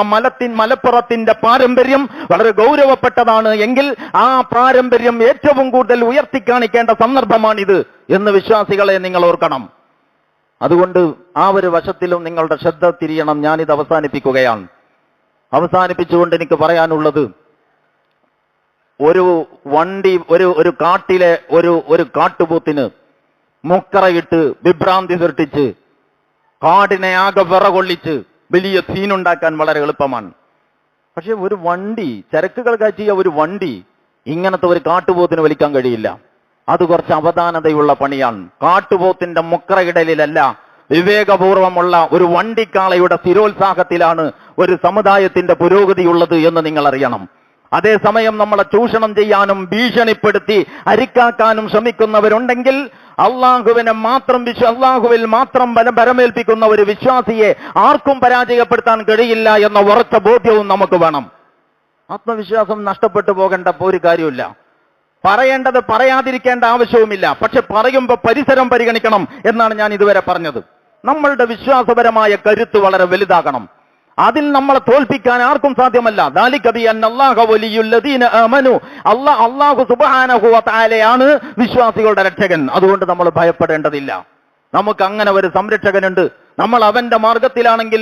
മലപ്പുറത്തിന്റെ പാരമ്പര്യം വളരെ ഗൗരവപ്പെട്ടതാണ് എങ്കിൽ ആ പാരമ്പര്യം ഏറ്റവും കൂടുതൽ ഉയർത്തിക്കാണിക്കേണ്ട സന്ദർഭമാണിത് എന്ന് വിശ്വാസികളെ നിങ്ങൾ ഓർക്കണം. അതുകൊണ്ട് ആ ഒരു വശത്തിലും നിങ്ങളുടെ ശ്രദ്ധ തിരിയണം. ഞാനിത് അവസാനിപ്പിക്കുകയാണ്. അവസാനിപ്പിച്ചുകൊണ്ട് എനിക്ക് പറയാനുള്ളത്, ഒരു കാട്ടിലെ ഒരു കാട്ടുപോത്തിന് മുക്കറയിട്ട് വിഭ്രാന്തി സൃഷ്ടിച്ച് കാടിനെ ആകെ വിറകൊള്ളിച്ച് വലിയ സീനുണ്ടാക്കാൻ വളരെ എളുപ്പമാണ്. പക്ഷെ ഒരു വണ്ടി, ചരക്കുകൾ കയറ്റിയ ഒരു വണ്ടി ഇങ്ങനത്തെ ഒരു കാട്ടുപോത്തിന് വലിക്കാൻ കഴിയില്ല. അത് കുറച്ച് അവധാനതയുള്ള പണിയാണ്. കാട്ടുപോത്തിന്റെ മുക്കറയിടലിലല്ല, വിവേകപൂർവമുള്ള ഒരു വണ്ടിക്കാളയുടെ സ്ഥിരോത്സാഹത്തിലാണ് ഒരു സമുദായത്തിന്റെ പുരോഗതിയുള്ളത് എന്ന് നിങ്ങൾ അറിയണം. അതേസമയം നമ്മളെ ചൂഷണം ചെയ്യാനും ഭീഷണിപ്പെടുത്തി അരിക്കാക്കാനും ശ്രമിക്കുന്നവരുണ്ടെങ്കിൽ അള്ളാഹുവിൽ മാത്രം ബലമേൽപ്പിക്കുന്ന ഒരു വിശ്വാസിയെ ആർക്കും പരാജയപ്പെടുത്താൻ കഴിയില്ല എന്ന ഉറച്ച ബോധ്യവും നമുക്ക് വേണം. ആത്മവിശ്വാസം നഷ്ടപ്പെട്ടു പോകേണ്ട ഒരു കാര്യമില്ല. പറയേണ്ടത് പറയാതിരിക്കേണ്ട ആവശ്യവുമില്ല. പക്ഷെ പറയുമ്പോൾ പരിസരം പരിഗണിക്കണം എന്നാണ് ഞാൻ ഇതുവരെ പറഞ്ഞത്. നമ്മളുടെ വിശ്വാസപരമായ കരുത്ത് വളരെ വലുതാകണം. അതിൽ നമ്മളെ തോൽപ്പിക്കാൻ ആർക്കും സാധ്യമല്ല. അല്ലാഹു സുബ്ഹാനഹു വ തആലയാണ് വിശ്വാസികളുടെ രക്ഷകൻ. അതുകൊണ്ട് നമ്മൾ ഭയപ്പെടേണ്ടതില്ല. നമുക്ക് അങ്ങനെ ഒരു സംരക്ഷകനുണ്ട്. നമ്മൾ അവന്റെ മാർഗത്തിലാണെങ്കിൽ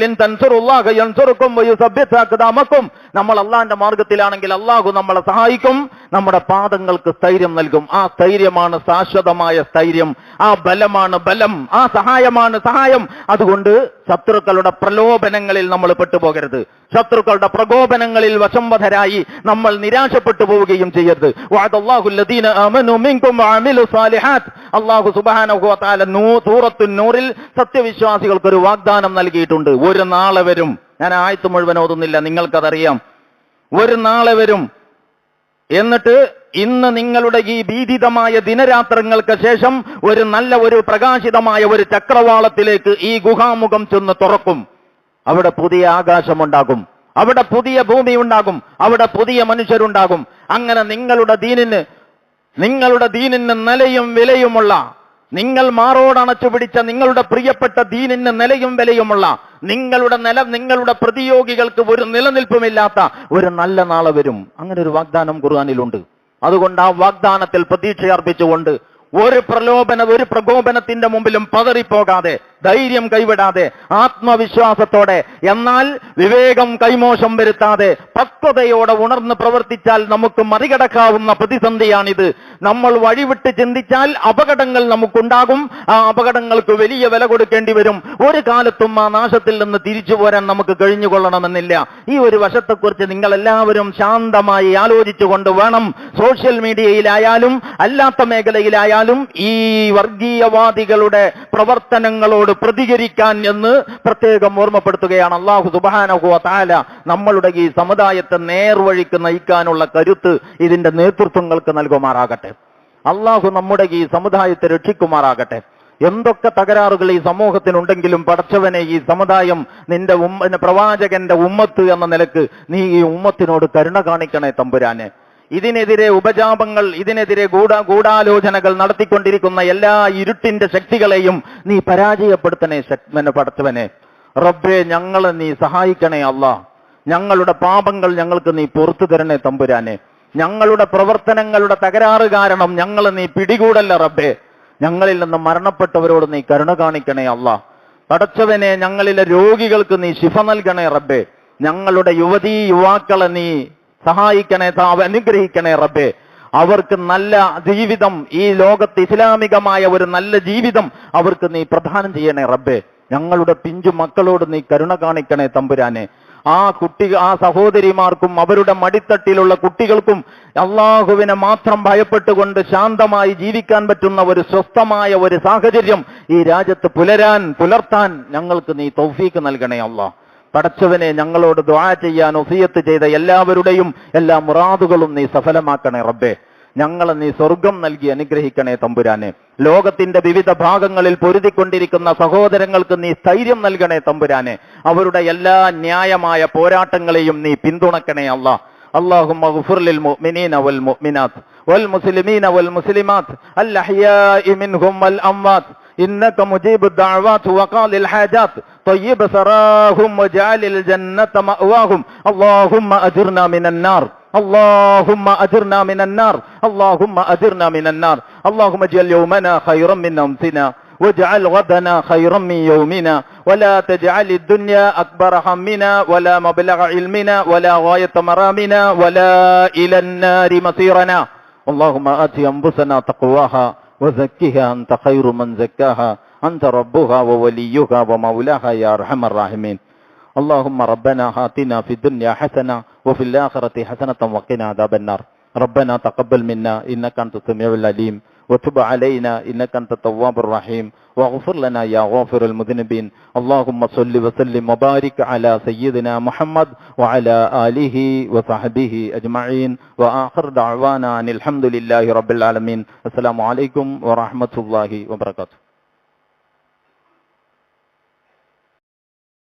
നമ്മൾ അള്ളാന്റെ മാർഗത്തിലാണെങ്കിൽ അള്ളാഹു നമ്മളെ സഹായിക്കും, നമ്മുടെ പാദങ്ങൾക്ക് സ്ഥൈര്യം നൽകും. ആ സ്ഥൈര്യമാണ് ശാശ്വതമായ സ്ഥൈര്യം, ആ ബലമാണ് ബലം, ആ സഹായമാണ് സഹായം. അതുകൊണ്ട് ശത്രുക്കളുടെ പ്രലോഭനങ്ങളിൽ നമ്മൾ പെട്ടുപോകരുത്. ശത്രുക്കളുടെ പ്രകോപനങ്ങളിൽ വശംവദരായി നമ്മൾ നിരാശപ്പെട്ടു പോവുകയും ചെയ്യരുത്. അല്ലാഹു സുബ്ഹാനഹു വ തആല സൂറത്തുൻ നൂറിൽ സത്യവിശ്വാസികൾക്ക് ഒരു വാഗ്ദാനം നൽകിയിട്ടുണ്ട്. ഒരു നാളെ വരും, ഞാൻ ആയത്ത് മുഴുവൻ ഓതുന്നില്ല, നിങ്ങൾക്കതറിയാം. ഒരു നാളെ വരും, എന്നിട്ട് ഇന്ന് നിങ്ങളുടെ ഈ ഭീതിതമായ ദിനരാത്രങ്ങൾക്ക് ശേഷം ഒരു പ്രകാശിതമായ ഒരു ചക്രവാളത്തിലേക്ക് ഈ ഗുഹാമുഖം ചെന്ന് തുറക്കും. അവിടെ പുതിയ ആകാശമുണ്ടാകും, അവിടെ പുതിയ ഭൂമി ഉണ്ടാകും, അവിടെ പുതിയ മനുഷ്യരുണ്ടാകും. അങ്ങനെ നിങ്ങളുടെ ദീനിന് നിലയും വിലയുമുള്ള, നിങ്ങൾ മാറോടണച്ചു പിടിച്ച നിങ്ങളുടെ പ്രിയപ്പെട്ട ദീനിന് നിലയും വിലയുമുള്ള, നിങ്ങളുടെ പ്രതിയോഗികൾക്ക് ഒരു നിലനിൽപ്പുമില്ലാത്ത ഒരു നല്ല നാളെ വരും. അങ്ങനെ ഒരു വാഗ്ദാനം ഖുർആനിലുണ്ട്. അതുകൊണ്ട് ആ വാഗ്ദാനത്തിൽ പ്രതീക്ഷയർപ്പിച്ചുകൊണ്ട് ഒരു പ്രകോപനത്തിന്റെ മുമ്പിലും പതറിപ്പോകാതെ, ധൈര്യം കൈവിടാതെ, ആത്മവിശ്വാസത്തോടെ, എന്നാൽ വിവേകം കൈമോശം വരുത്താതെ പക്വതയോടെ ഉണർന്ന് പ്രവർത്തിച്ചാൽ നമുക്ക് മറികടക്കാവുന്ന പ്രതിസന്ധിയാണിത്. നമ്മൾ വഴിവിട്ട് ചിന്തിച്ചാൽ അപകടങ്ങൾ നമുക്കുണ്ടാകും. ആ അപകടങ്ങൾക്ക് വലിയ വില കൊടുക്കേണ്ടി വരും. ഒരു കാലത്തും ആ നാശത്തിൽ നിന്ന് തിരിച്ചു പോരാൻ നമുക്ക് കഴിഞ്ഞുകൊള്ളണമെന്നില്ല. ഈ ഒരു വശത്തെക്കുറിച്ച് നിങ്ങൾ എല്ലാവരും ശാന്തമായി ആലോചിച്ചുകൊണ്ട് വേണം സോഷ്യൽ മീഡിയയിലായാലും അല്ലാത്ത മേഖലയിലായാലും ഈ വർഗീയവാദികളുടെ പ്രവർത്തനങ്ങളോട് പ്രതികരിക്കാൻ എന്ന് പ്രത്യേകം ഓർമ്മപ്പെടുത്തുകയാണ്. അല്ലാഹു സുബ്ഹാനഹു വ തആല നമ്മളുടെ ഈ സമുദായത്തെ നേർവഴിക്ക് നയിക്കാനുള്ള കരുത്ത് ഇതിന്റെ നേതൃത്വങ്ങൾക്ക് നൽകുമാറാകട്ടെ. അല്ലാഹു നമ്മുടെ ഈ സമുദായത്തെ രക്ഷിക്കുമാറാകട്ടെ. എന്തൊക്കെ തകരാറുകൾ ഈ സമൂഹത്തിനുണ്ടെങ്കിലും പടച്ചവനെ, ഈ സമുദായം നിന്റെ പ്രവാചകന്റെ ഉമ്മത്ത് എന്ന നിലക്ക് നീ ഈ ഉമ്മത്തിനോട് കരുണ കാണിക്കണേ തമ്പുരാനെ. ഇതിനെതിരെ ഉപജാപങ്ങൾ, ഇതിനെതിരെ ഗൂഢാലോചനകൾ നടത്തിക്കൊണ്ടിരിക്കുന്ന എല്ലാ ഇരുട്ടിന്റെ ശക്തികളെയും നീ പരാജയപ്പെടുത്തണേ പടച്ചവനെ. റബ്ബേ, ഞങ്ങളെ നീ സഹായിക്കണേ അല്ലാ. ഞങ്ങളുടെ പാപങ്ങൾ ഞങ്ങൾക്ക് നീ പുറത്തു തരണേ തമ്പുരാനെ. ഞങ്ങളുടെ പ്രവർത്തനങ്ങളുടെ തകരാറ് കാരണം ഞങ്ങളെ നീ പിടികൂടല്ല റബ്ബേ. ഞങ്ങളിൽ നിന്ന് മരണപ്പെട്ടവരോട് നീ കരുണ കാണിക്കണേ അല്ലാ. പടച്ചവനെ, ഞങ്ങളിലെ രോഗികൾക്ക് നീ ശിഫ നൽകണേ റബ്ബേ. ഞങ്ങളുടെ യുവാക്കളെ നീ സഹായിക്കണേ, അനുഗ്രഹിക്കണേ റബ്ബേ. അവർക്ക് നല്ല ജീവിതം, ഈ ലോകത്ത് ഇസ്ലാമികമായ ഒരു നല്ല ജീവിതം അവർക്ക് നീ പ്രദാനം ചെയ്യണേ റബ്ബേ. ഞങ്ങളുടെ പിഞ്ചു മക്കളോട് നീ കരുണ കാണിക്കണേ തമ്പുരാനെ. ആ സഹോദരിമാർക്കും അവരുടെ മടിത്തട്ടിലുള്ള കുട്ടികൾക്കും അള്ളാഹുവിനെ മാത്രം ഭയപ്പെട്ടുകൊണ്ട് ശാന്തമായി ജീവിക്കാൻ പറ്റുന്ന ഒരു സ്വസ്ഥമായ ഒരു സാഹചര്യം ഈ രാജ്യത്ത് പുലർത്താൻ ഞങ്ങൾക്ക് നീ തൗഫീക്ക് നൽകണേ അല്ലാഹ്. പടച്ചവനെ, ഞങ്ങളോട് ദുആ ചെയ്യാൻ വസിയത്ത് ചെയ്ത എല്ലാവരുടെയും എല്ലാ മുറാദുകളും നീ സഫലമാക്കണേ റബ്ബേ. ഞങ്ങളെ നീ സ്വർഗം നൽകി അനുഗ്രഹിക്കണേ തമ്പുരാനെ. ലോകത്തിന്റെ വിവിധ ഭാഗങ്ങളിൽ പൊരുതിക്കൊണ്ടിരിക്കുന്ന സഹോദരങ്ങൾക്ക് നീ സ്ഥൈര്യം നൽകണേ തമ്പുരാനെ. അവരുടെ എല്ലാ ന്യായമായ പോരാട്ടങ്ങളെയും നീ പിന്തുണക്കണേ അല്ലാഹ്. اللهم اغفر للمؤمنين والمؤمنات والمسلمين والمسلمات الأحياء منهم والأموات إنك مجيب الدعوات وقاضي الحاجات طيب ثراهم واجعل الجنة مأواهم اللهم أجرنا من النار اللهم أجرنا من النار اللهم أجرنا من النار اللهم اجعل يومنا خيرا من أمسنا واجعل غدنا خيرا من يومنا ولا تجعل الدنيا أكبر همنا ولا مبلغ علمنا ولا غاية مرامنا ولا إلى النار مصيرنا اللهم آت أنفسنا تقواها وزكها أنت خير من زكاها أنت ربها ووليها ومولاها يا أرحم الراحمين اللهم ربنا آتنا في الدنيا حسنة وفي الآخرة حسنة وقنا عذاب النار ربنا تقبل منا إنك أنت السميع العليم وتب علينا إنك أنت التواب الرحيم واغفر لنا يا غافر المذنبين اللهم صل وسلم وبارك على سيدنا محمد وعلى آله وصحبه أجمعين وآخر دعوانا أن الحمد لله رب العالمين السلام عليكم ورحمة الله وبركاته.